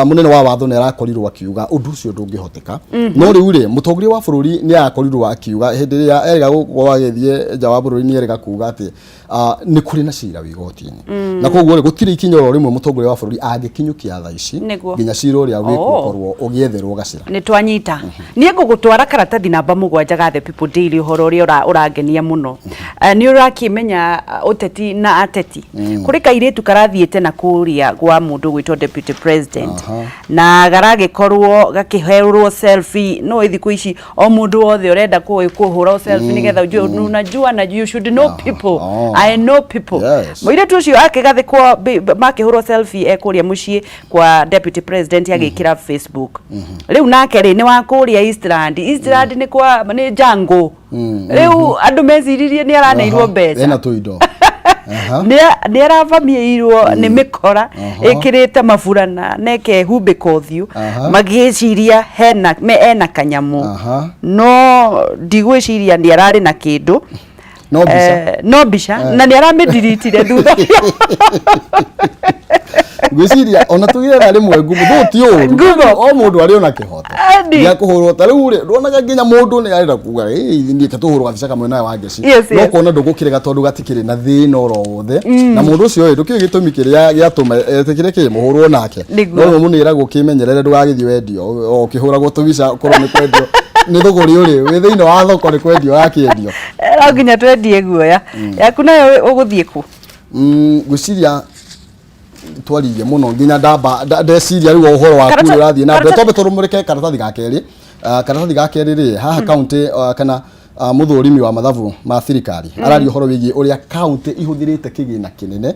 munene wa watho ni arakorirwo akiuga undu ucio ndungihoteka no riu ri mutongoria wa bururi ni arakorirwo akiuga hindi ria erga gukorwo agithie nja wa bururi ni erga kuga ati ni kuri na cira wigoti-ini na koguo ri gutiri ikinyoro rimwe mutongoria wa bururi angikinyukia thaa ici nginya cira uria wigukorwo ugietherwo gacira ni twanyita ni ngugutwara karatathi namba 7 ga the people daily uhoro uria urangenia muno ni urakimenya uteti na ateti kuri kairitu karathiete na kuria gwa mundu gwitwo deputy president na garagikorwo gakiherwo selfie no ithiku ici o mundu wothe urenda kuhura selfie nigetha unajua na you should know people I know people mwire tu ucio akigathikwo makihurwo selfie ekuria mucii kwa deputy president agikira Facebook riu nake ri ni wa kuria Eastland ni kwa ni jango riu andu meciririe ni araneirwo mbeca ena tuindo ni aravamiirwo ni mikora ikirite maburana neke humbika uthiu magiciria ena kanyamu no ndigwiciria ni arari na kindu no bisha na ni aramidiritire thutha gwiciria ona tugirera rimwe ngumu thuti o mundu ari ona kihoto ya kuhurwo ta riu ri ronaga nginya mundu ni arenda kuga ni katuhurwo gabica kamwe nawe Wangeci no kona ndugukirega tondu gatikire na thina oro wothe na mundu ucio ndukire gitumi kiria giatuma etikire ki muhurwo nake no munira gukimenyerere ndugagithie wendio o kihuragwo tubica korwo ni kwendio ni thogori uri wi thiini wa thoko ni kwendio yakiendio no nginya twendie guoya yaku nayo uguthie ku gwiciria twaririe muno nginya ndeciria riu uhoro waku urathie na mbere tombe turumurike karatathi ga keri ri haha county kana muthurimi wa mathabu ma thirikari arari uhoro wigie uria county ihuthirite kigina kinene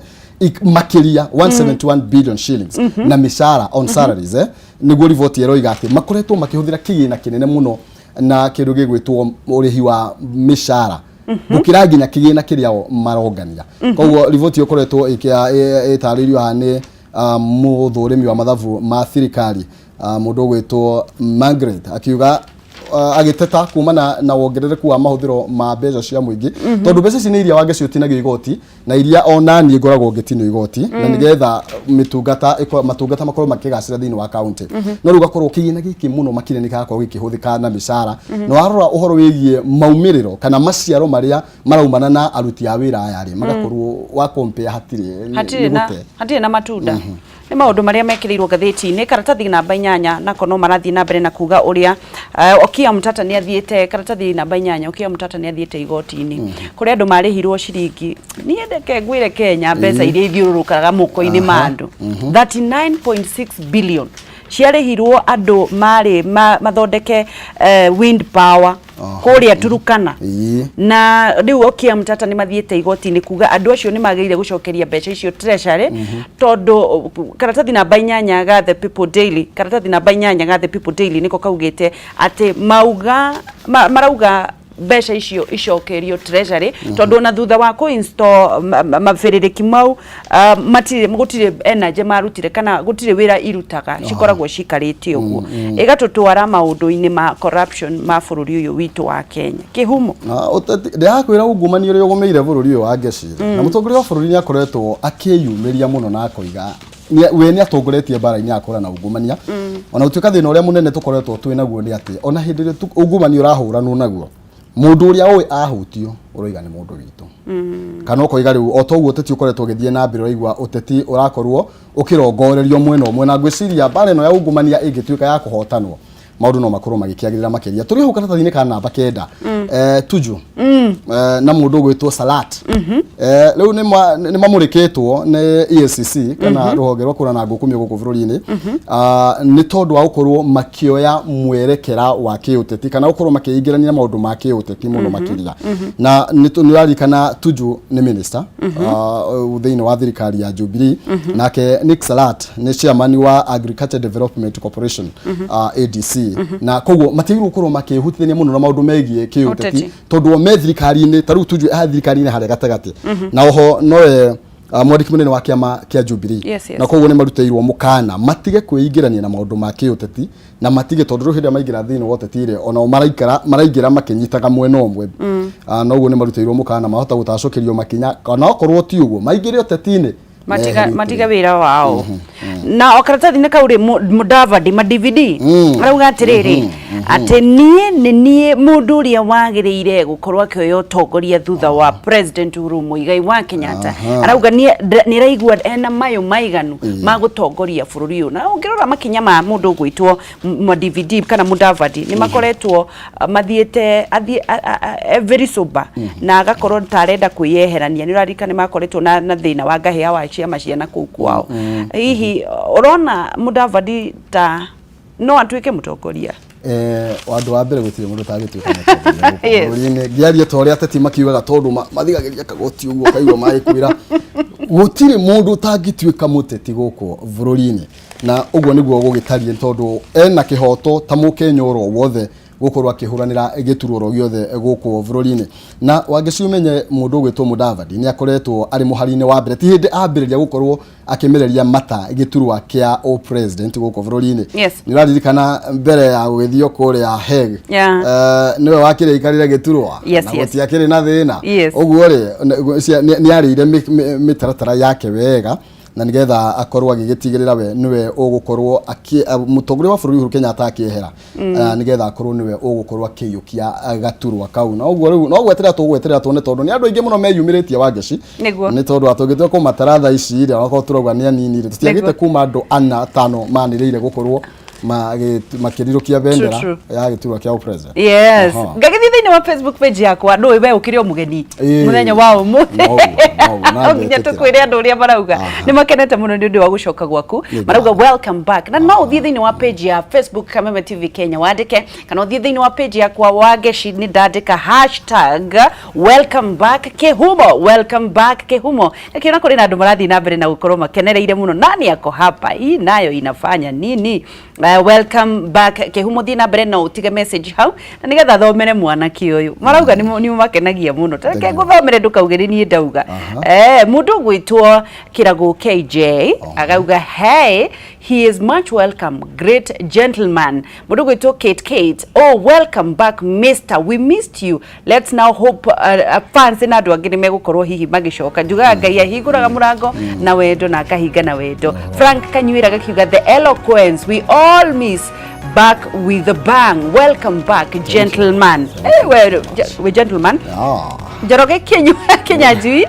makiria 171 billion shillings na mishara on salaries niguo rivoti ero igati makoretwo makihuthira kigina kinene muno na kindu gigwitwo urihi wa mishara gukira nginya kigina kiria marongania koguo rivoti yokoretwo itaririo hane muthurimi wa mathabu ma thirikari mundu gwitwo Margaret akiuga agiteta kumana na wongerereku wa mahuthiro ma mbeca cia muingi tondu mbeca ici ni iria Wangeci utinagio igoti na iria ona ni ngoragwo ngitino igoti na nigetha matungata makorwo makigacira thiini wa county no ruga korwo kigina giki muno makire ni gakorwo gikihuthika na mishara no arora uhoro wigie maumiriro kana maciaro maria maraumana na aruti a wira aya ri magakorwo wa compare hatire na matunda ni maundu maria mekirirwo gatheti-ini karatathi namba 8 nako no marathie na mbere na kuga uria Okia Mutata ni athiete karatathi namba 8 Okia Mutata ni athiete igoti-ini kuria andu marihirwo ciringi ni endeke ngwire Kenya mbeca iria ithiururukaga muko-ini ma andu 39.6 billion ciarihirwo andu mari mathondeke wind power kuria Turukana na riu Okia Mutata ni mathiete igoti-ini kuga andu acio ni magirire gucokeria mbeca icio treasury tondu karatathi namba 8 ga The People Daily The People Daily niko kaugite ati marauga mbeca icio icokerio treasury tondu na thutha wa ku install mafiririki mau gutire energy marutire kana gutire wira irutaga cikoragwo cikarite uguo igatutwara maundu-ini ma corruption ma bururi uyu witu wa Kenya kihumo ndiakwira ungumani uri ugumeire bururi uyu wa Wangeci na mutongoria wa bururi ni akoretwo akiyumiria muno na koiga we ni atongoretie bara-ini akora na ungumania ona utuika thina uria munene tukoretwo twinaguo ni ati ona hindi ri ungumani urahuranwo naguo mundu uria oy ahutio uroiga ni mundu witu kana ukoiga riu otoguo uteti ukoretwo githie na mbere igwa uteti urakorwo ukirongorerio mwena umwe na gwiciria bare no ya ungumania ingituika ya kuhotanwo maundu no makorwo magikiagirira makiria turi hu karatathi-ini kana namba 9 tuju na mundu gwitwo Salat riu ni mamurikitwo ni EACC kana ruhonge rwa kura na ngukumi guku bururi-ini ni tondu wa gukorwo makioya mwerekera wa kiuteti kana gukorwo makiingirania maundu ma kiuteti muno makiria na ni rarikana Tuju ni minister thiini wa thirikari ya Jubilee nake Nick Salat ni chairman wa Agriculture Development Corporation ADC na koguo matigirwo korwo makihutithania muno na maundu megie kiuteti tondu me thirikari-ini taru Tuju thirikari-ini hare gatagati na oho noe mwandiki munene wa kiama kia Jubilee na koguo ni maruteirwo mukana matige kwingirania na maundu ma kiuteti na matige tondu ruhinde maingira thiini wa uteti ona maraingira makinyitaga mwena umwe na uguo ni maruteirwo mukana mahota gutacokerio makinya kana okorwo ti uguo maingire uteti-ini matiga wira wao na okaratathi-ini kauri Mudavadi ma DVD arauga atiriri ati nie mundu uria wagiriire gukorwo akioya utongoria thutha wa President Uhuru Muigai wa Kenyatta arauga ni raigua ena mayo maiganu ma gutongoria bururi uyu na ungirora makinya ma mundu gwitwo ma DVD kana Mudavadi ni makoretwo mathiete very sober na agakorwo tarenda kuyeherania ni rarika ni makoretwo na thina wa ngahia wa ciama ciana kuu kwao hihi urona Mudavadi ta no atuike mutongoria wandu wa mbere gutire mundu tagituika mutongoria bururi-ini ngiaria ta uria ateti makiugaga tondu mathigagiria kagoti uguo kaigwa maikwira gutire mundu tagituika muteti guku bururi-ini na uguo niguo gugitarie tondu ena kihoto ta mukenya oro wothe gukorwo akihuranira gitururo giothe guku bururi-ini na Wangeci umenye mundu gwitwo Mudavadi ni akoretwo ari muhari-ini wa mbere ti hindi ambiriria gukorwo akimereria mata giturwa kia o president guku bururi-ini ni raririkana mbere ya gwithio kuria Hague niwe wakire ikarire giturwa na gutiakire na thina uguo ri ni arire mitaratara yake wega na nigetha akorwo agigitigirira we niwe ugukorwo mutongoria wa bururi Uhuru Kenyatta akihera nigetha akorwo niwe ugukorwo akiyukia gaturwa kau na uguo riu no gweterera tuone tondu ni andu aingi muno meyumiritie Wangeci ni tondu atugite ku mataratha ici ira wako turauga ni anini tutiagite kuma andu 4-5 maniriire gukorwo makirirukia bendera ya giturwa kia president. Yes. Ngagithie thini wa Facebook page yakwa ndu we ukirio mugeni muthenya wao muthe. Nginya tukwire andu uria marauga ni makenete muno ni undu wa gucoka gwaku marauga welcome back na no uthie thini wa page ya Facebook Kameme TV Kenya wandike kana uthie thini wa page yakwa Wangeci ni ndandika #welcome back Kihumo welcome back Kihumo akiona kuri na andu marathi na mbere na gukorwo makenereire muno nani yako hapa hii nayo inafanya nini welcome back Kihumo thina mbere no utige message hau na nigetha thomere mwana kiuyu marauga ni makenagia muno take guthomere ndukauge ni ndauga mundu gwitwo Kirago KJ agauga hey he is much welcome great gentleman mundu gwitwo Kate oh welcome back mister we missed you let's now hope fans na andu angĩ megukorwo hihi magicoka njuga Ngai ahingũraga murango na wendo na akahinga na wendo Frank Kanyuira gakiuga the eloquence we all miss back with the bang welcome back gentleman we gentleman Njoroge Kenyaji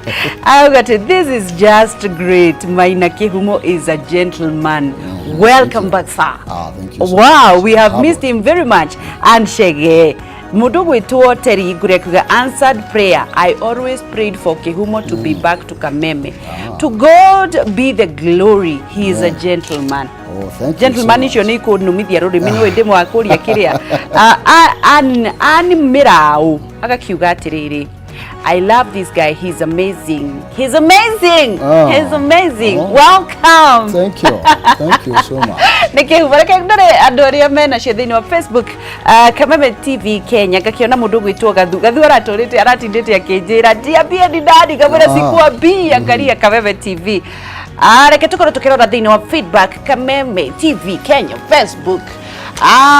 this is just great Maina Kihumo is a gentleman welcome back sir thank you so wow much. We have missed him very much and Shege Mudu gwitwo Teri Gurekuga answered prayer I always prayed for Kihumo to be back to Kameme to God be the glory he is a gentleman gentleman icio ni kunumithia rurimi ni wende mwakuria kiria an mirau agakiuga atiriri I love this guy he's amazing welcome thank you so much nikihubareke ndore andu aria mena ciethini wa Facebook Kameme TV Kenya gakiona mundu gwitwo gathu aratorite aratindite akinjira ndiambie ni ndani kamera sikuwa bi angalia Kameme TV reke tukoro tukirora thini wa feedback Kameme TV Kenya Facebook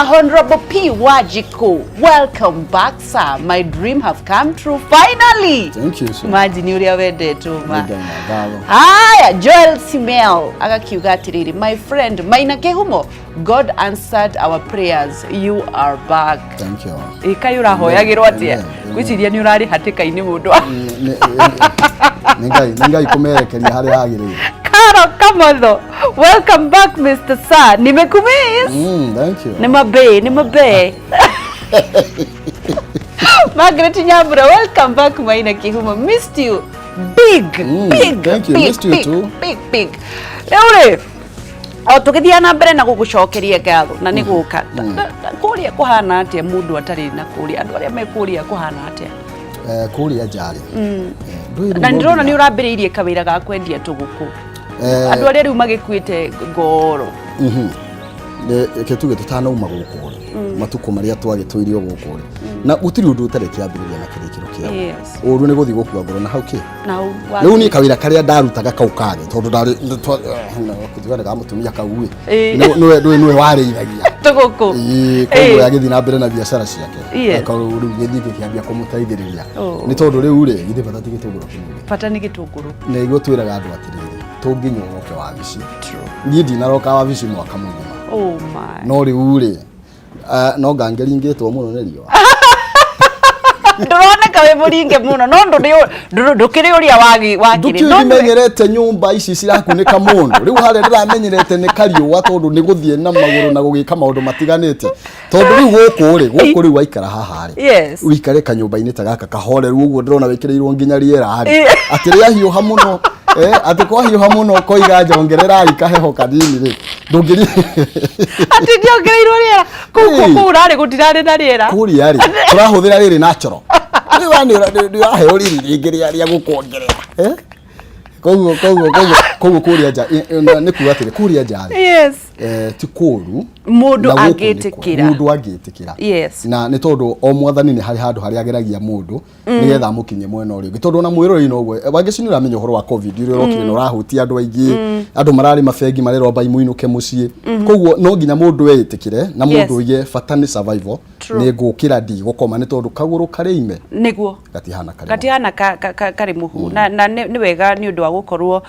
Honorable P. Wajiko, welcome back, sir. My dream have come true finally. Thank you, sir. Imagine uria wende tuma. Haya, Joel Simel, agakiuga atiriri, my friend, Maina Kihumo, God answered our prayers. You are back. Thank you. Ikayura hoyagirwo atia. Gwiciria ni urari hatika ini mundu. Ningai kumerekeria hari hagirire. Karo Kamotho, welcome back Mr. Sir. Nimekumiss. Thank you. Ni mabe. Margaret Nyambura, welcome back Maina Kihumo. Missed you. Big. Thank you. Missed you too. Big. Leure. Tukithia na mbere na gugucokeria ngatho na ni guka. Kuria kuhana atia mundu atari na kuria andu aria mekuria kuhana atia. Kuria jari. Na ndirona ni urambiriirie kawira ga kwendia tuguku. Andu aria riu magikuite ngoro. Ketuge tutanauma guku matuko maria twagitwirio guku na gutiri undu utare kiambiriria na kirikiro kia uru ni guthi gukua ngoro na hauki riu ni kawira karia ndarutaga kaukage tondu ndari kuthigana ga mutumia kauwe niwe wareithagia tuguku koguo yagithi na mbere na biashara ciake akauru githi kiambia kumutaithiriria ni tondu riu ri githi bata tigitunguru bata ni gitunguru na igotwiraga andu atiriri tunginywa oke wa bici ni ndinaroka wa bici mwaka mugima oh my no riu ri no ngangeringitwo muno ni riwa ndurone kawe muringe muno no ndukiri uria wagire no menyerete nyumba ici cirakunika mundu riu hare ndiramenyerete ni Kariuki tondu ni guthie na maguru na gugika maundu matiganite tondu riu guku riu waikara haha ri uikare kanyumba-ini ta gaka kahoreru uguo ndirona wikirirwo nginya riera ri atiria hiuha muno ati kwa hiuha muno koiga njongerera ikaheho kanini ri ndungiri ati ndiongereirwo riera kuku urari gutirari na riera kuria ri turahuthira riri natural ni wani aheo riri ringiria ria gukuongerera koguo kuria ja ni kuga atiri kuria ja ti kuru mundu agitikira na ni tondu o mwathani ni hari handu hari ageragia mundu nigetha mukinye mwena uri tondu na mwirori no gwe Wangeci ni uramenya uhoro wa covid uri rokire no rahuti andu aingi andu marari mafengi marero bai muinuke mucie koguo no nginya mundu etikire na mundu ye fatani survival ni ngukira ndi gukoma ni tondu kaguru kari ime niguo katihana kari muhu na ni wega ni undu wa gukorwo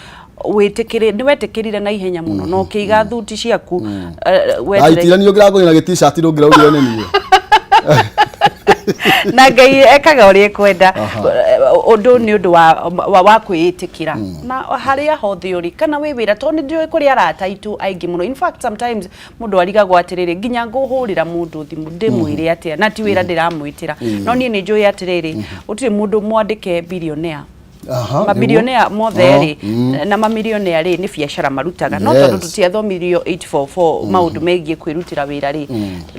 wetekire ni wetekirire na ihenya muno no kiiga thuti ciaku wetere ni ugira ngona t-shirt rugira ugira nini na ngai ekaga uri kwenda undu ni undu wa kwitikira na haria hothe uri kana wi wira to ni ndui kuri arata itu aingi muno. In fact sometimes mundu arigagwo atiriri nginya nguhurira mundu thimu ndimwire atia na ti wira ndiramwitira no ni njui atiriri utiri mundu mwandike billionaire mabilionea mothe na mamilionea ri ni biashara marutaga no tondu tutiathomirio 844 maundu megie kwirutira wira ri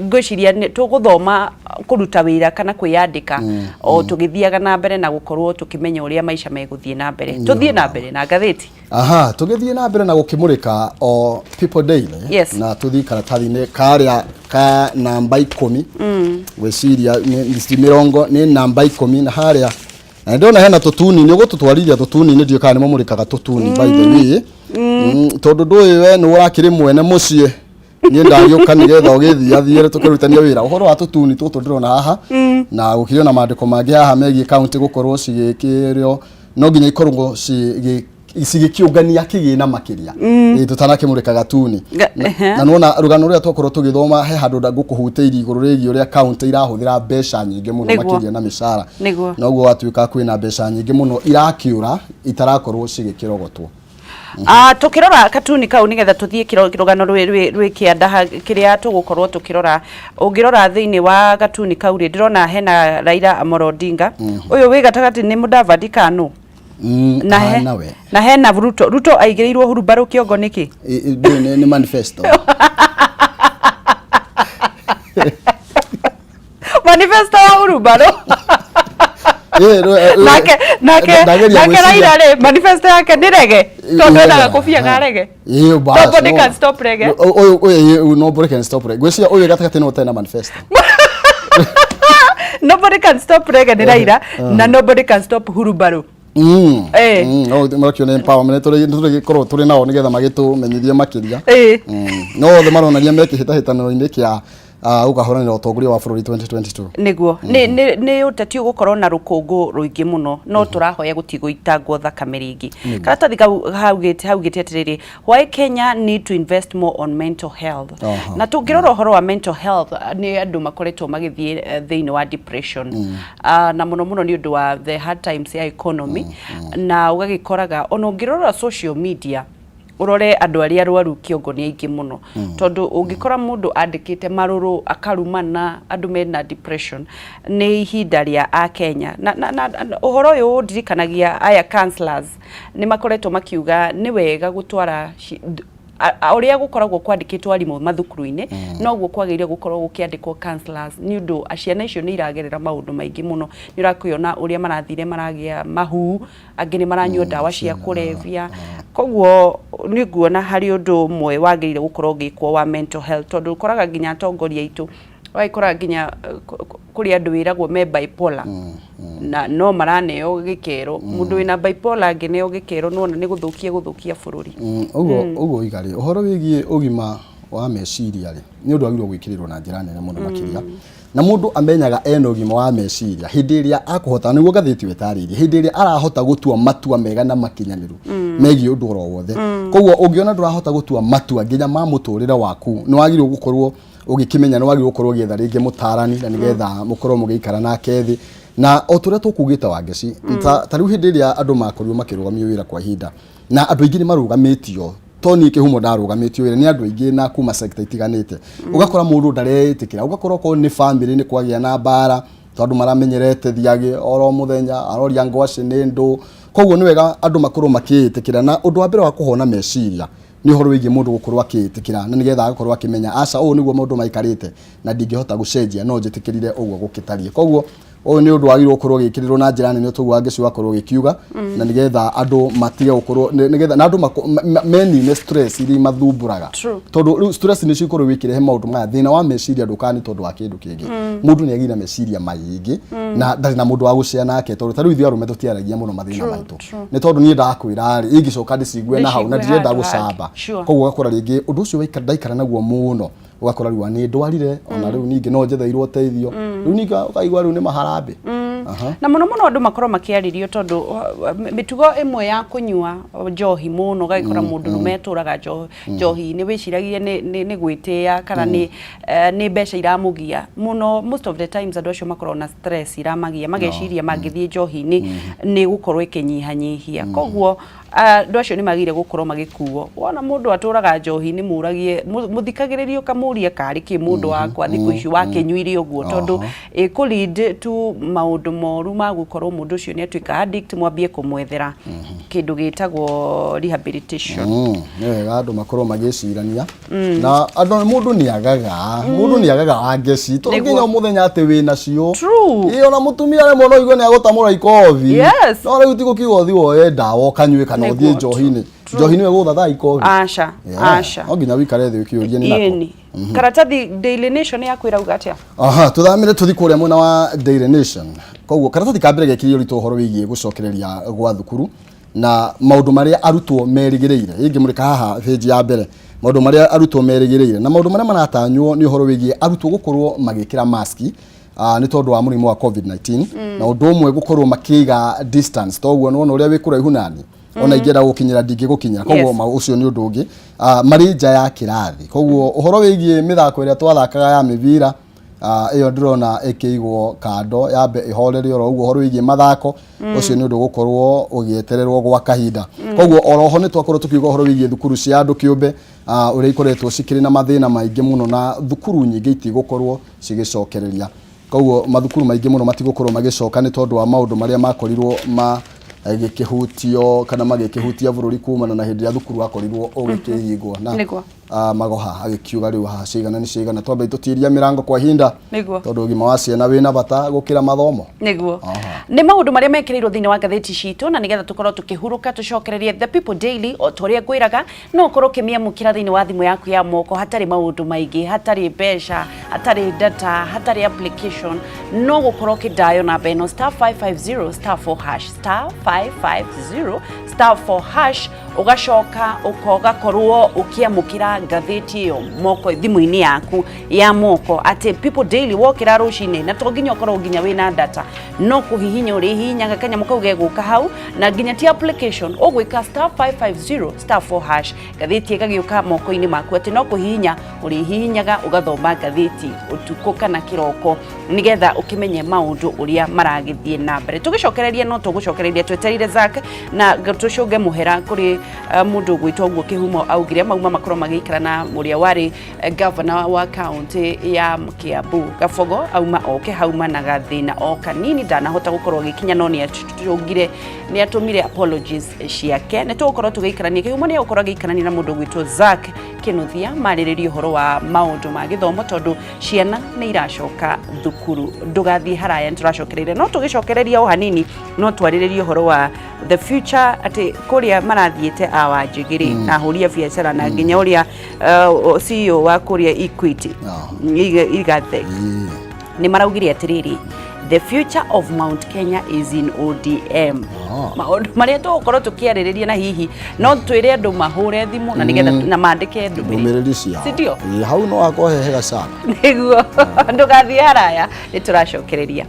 ngwiciria tuguthoma kuruta wira kana kwiyandika o tugithiaga na mbere na gukorwo tukimenya uria maisha meguthie na mbere tuthie na mbere na ngatheti tugithie na mbere na gukimurika o People Daily na tuthii karatathi-ini karia ka namba 10 gwiciria ni mirongo ni namba 10 na haria na ndona hena tutuni ni gututwarithia tutuni ni ndio kana mamurikaga tutuni by the way tondu ndui we ni urakiri mwene mucie ni ndagioka ni getha ugithia thiire tukirutania wira uhoro wa tutuni tutu ndirona haha na gukiriona maandiko mangi haha megie county gukorwo cigikirio no nginya ikorwo cigikiungania kigina makiria tutanakimurikaga tuni na nona rugano ruria twakorwo tugithoma he handu ngukuhuteirie iguru rigi uria county irahuthira mbeca nyingi muno makiria na mishara noguo watuika kwina mbeca nyingi muno irakiura itarakorwo cigikirogotwo tukirora katuni kau nigetha tuthie kirogano rwi kianda kiria tugukorwo tukirora ungirora thiini wa gatuni kau ri ndirona hena Raila Amolo Odinga uyu wi gatagati ni Mudavadi kanu na hena Ruto aigirirwo hurubaru kiongo niki ni manifesto manifesto wa hurubaru nake Raila re manifesto yake ni rege tondu ndaga kufia ga rege nobody can stop rege nobody can stop rege gwiciria uyu gatagati no tena manifesto nobody can stop rege ni Raila na nobody can stop hurubaru no marakio ne empowerment turi korwo turi nao nigetha magitumenyithie makiria no the maronaria mekihitahitano-ini kia ukahoranira utongoria wa bururi 2022 niguo ni utati gukorwo na rukungu ruingi muno no turahoya gutigo itangwo thakame ringi karatathi haugite atiriri why Kenya need to invest more on mental health na tungirora uhoro wa mental health ni andu makoretwo magithie thiini wa depression na muno ni undu wa the hard times ya economy na ugagikoraga ona ungirora social media urore andu aria arwaru kiongo ni aingi muno tondu ungikora mundu andikite maruru akarumana andu mena depression ni ihinda ria a Kenya na uhoro uyu ndirikanagia aya counselors ni makoretwo makiuga ni wega gutwara uria gukoragwo kwandikitwo arimu mathukuru-ini noguo kwagirire gukorwo gukiandikwo counselors ni undu aciana icio ni iragerera maundu maingi muno ni urakiona uria marathire maragia mahu angi ni maranyua dawa cia kurevia koguo ni nguona hari undu mwe wagirire gukorwo gikwo wa mental health tondu ukoraga nginya atongoria itu waikora nginya kuri andu wiragwo me bipolar na no maraneo gikero mundu wina bipolar ngi neo gikero nona ni guthukia bururi uguo igari uhoro wigie ugima wa meciria ri ni undu agirwo gwikirirwo na njira nene muno makiria na mundu amenyaga ena ugima wa meciria hindi iria akuhota niguo gatheti wetaririe hindi iria arahota gutua matua mega na makinyaniru megie undu ro wothe koguo ungiona ndurahota gutua matua nginya ma muturira waku ni wagirwo gukorwo ugikimenya no wagirwo gukorwo gietha ringi mutarani na nigetha mukorwo mugiikara nake thi na oturia tukugita Wangeci ta riu hindi iria andu makorirwo makirugamia wira kwa ihinda na andu aingi ni marugamitio toni kihumo ndarugamitio wira ni andu aingi na kuma sector itiganite ugakora mundu ndaretikira ugakora ko ni family ni kwagia na bara tondu maramenyerete thiage oro muthenya aroria ngwaci ni ndu koguo ni wega andu makorwo makiitikira na undu wa mbere wa kuhona meciria ni horo wigi mundu gukorwo akitikira na nigetha agakorwo akimenya aca niguo mundu maikarite na ndingihota gucenjia no njitikirire uguo gukitarie koguo ni undu wagirwo gukorwo gikirirwo na njira nene tugu Wangeci wakorwo gikiuga na nigetha andu matige gukorwo nigetha na andu meni ne stress iri mathumburaga tondu stress ni cikorwo wikirehe maundu maya thina wa meciria ndukani tondu wa kindu kingi mundu ni agira meciria maingi na ndari na mundu wa gucia nake tondu tariu ithu arume tutiaragia muno mathina maitu ni tondu ni ndakwira ri ingicoka ndicigue na hau na ndirenda gucamba koguo gakora ringi undu ucio waikara naguo muno ugakora riu ni ndwarire ona riu ningi no njetheirwo teithio riu ninga ukaigwa riu ni maharambe na muno muno andu makoro makiaririo tondu mitugo imwe ya kunyua njohi muno gakora mundu rumeturaga njohi ni wiciragie ni gwitia kana ni besha iramugia muno most of the times andu acio makoro na stress iramagia mageciria mangithie njohi ni gukorwo ikinyihanyihia koguo andu acio ni magire gukorwo magikuo wona mundu aturaga njohi ni muragie muthikagiririo kamuria kari ki mundu wakwa thiku icio wakenyuire uguo tondu ku lead to maundu moru ma gukorwo mundu ucio ni atuika addict mwambie kumwethera kindu gitagwo rehabilitation andu makorwo magicirania na andu mundu ni agaga angeci to nginya muthenya ati wina cio iyo na mutumia re mono igwe ni agutamura ikothi no riu tigo kigothi woe ndawa kanywe kana uthie njohini we guthatha ikothi asha no nginya wikare thi ukiuria ni nako karatathi Daily Nation yakwira ugatia tuthamire tuthi kuria mwena wa Daily Nation koguo karatathi kambere gekirio rito horo wigie gucokereria gwa thukuru na maundu maria arutwo merigireire ingi murika haha page ya mbere maundu maria arutwo merigireire na maundu maria maratanywo ni horo wigie arutwo gukorwo magikira maski ni tondu wa murimu wa COVID-19 na undu umwe gukorwo makiga distance toguo nona uria wikura ihunani ona ingera gukinyira ndingi gukinyira koguo ucio ni undu ungi mari nja ya kirathi koguo uhoro wigie mithako iria twathakaga ya mivira iyo ndirona ikigwo kando yabe ihoreri oro uguo horo wigie mathako ucio ni undu gukorwo ugietererwo gwa kahinda koguo oroho ni twakorwo tukiuga horo wigie thukuru cia andu kiumbe uria ikoretwo cikiri na mathina maingi muno na thukuru nyingi itigukorwo cigicokereria koguo mathukuru maingi muno matigukorwo magicoka ni tondu wa maundu maria makorirwo agikihutio kana magikihutia bururi kumana na hindi ya thukuru akorirwo ugikihingwo na magoha agikiuga riu ha cigana ni cigana twambe tutiria mirango kwa hinda tondu ugima wa ciana wina bata gukira mathomo niguo ni maundu maria mekirirwo thini wa gatheti citu na nigetha tukorwo tukihuruka tucokererie The People Daily o toria gwiraga no ukorwo kimiamukira thini wa thimu yaku ya moko hatari maundu maingi hatari besha hatari data hatari application no gukorwo kidayo na beno *550 *4# *550 *4# ugacoka ukogakorwo ukiamukira gatheti iyo moko thimu-ini yaku ya moko ati People Daily wokira rucine na to nginya ukorwo nginya wina data no kuhihinya uri hihinya kanya mukauge guka hau na nginya ti application ugwika *550 *4# gatheti igagiuka moko-ini maku ati no kuhihinya uri hihinyaga ugathoma gatheti utuko kana kiroko nigetha ukimenye maundu uria maragithie na mbere tugicokereria no tugucokereria tweterire Zak na tucunge muhera kuri mundu gwitwo guo kihumo augire mauma makoro magikara na muria wari governor wa county ya Kiambu Gafogo auma oke hauma na gathina o kanini ndanahota gukorwo gikinya no ni atugire ni atumire apologies ciake ne tukorwo tugikarania kihumo ni gukorwo gikarania na mundu gwitwo Zak Kinuthia mariririo horo wa maundu ma githomo tondu ciana ni iracoka thukuru ndugathie haraya turacokereire no tugicokereria o hanini no twariririo horo wa the future ati kuria marathiete awajigiri na huria biacara na nginya uria CEO wa kuria Equity igathe ni maraugire atiriri the future of Mount Kenya is in ODM maundu maria tukorwo tukiaririria na hihi no twire andu mahure thimu na nigetha na mandike ndumiriri cia ndio hau no akohehega sana niguo ndugathie haraya ni turacokereria.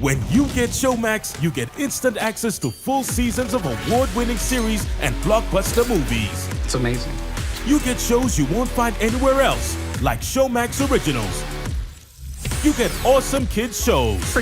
When you get Showmax, you get instant access to full seasons of award-winning series and blockbuster movies. It's amazing. You get shows you won't find anywhere else, like Showmax Originals. You get awesome kids shows. For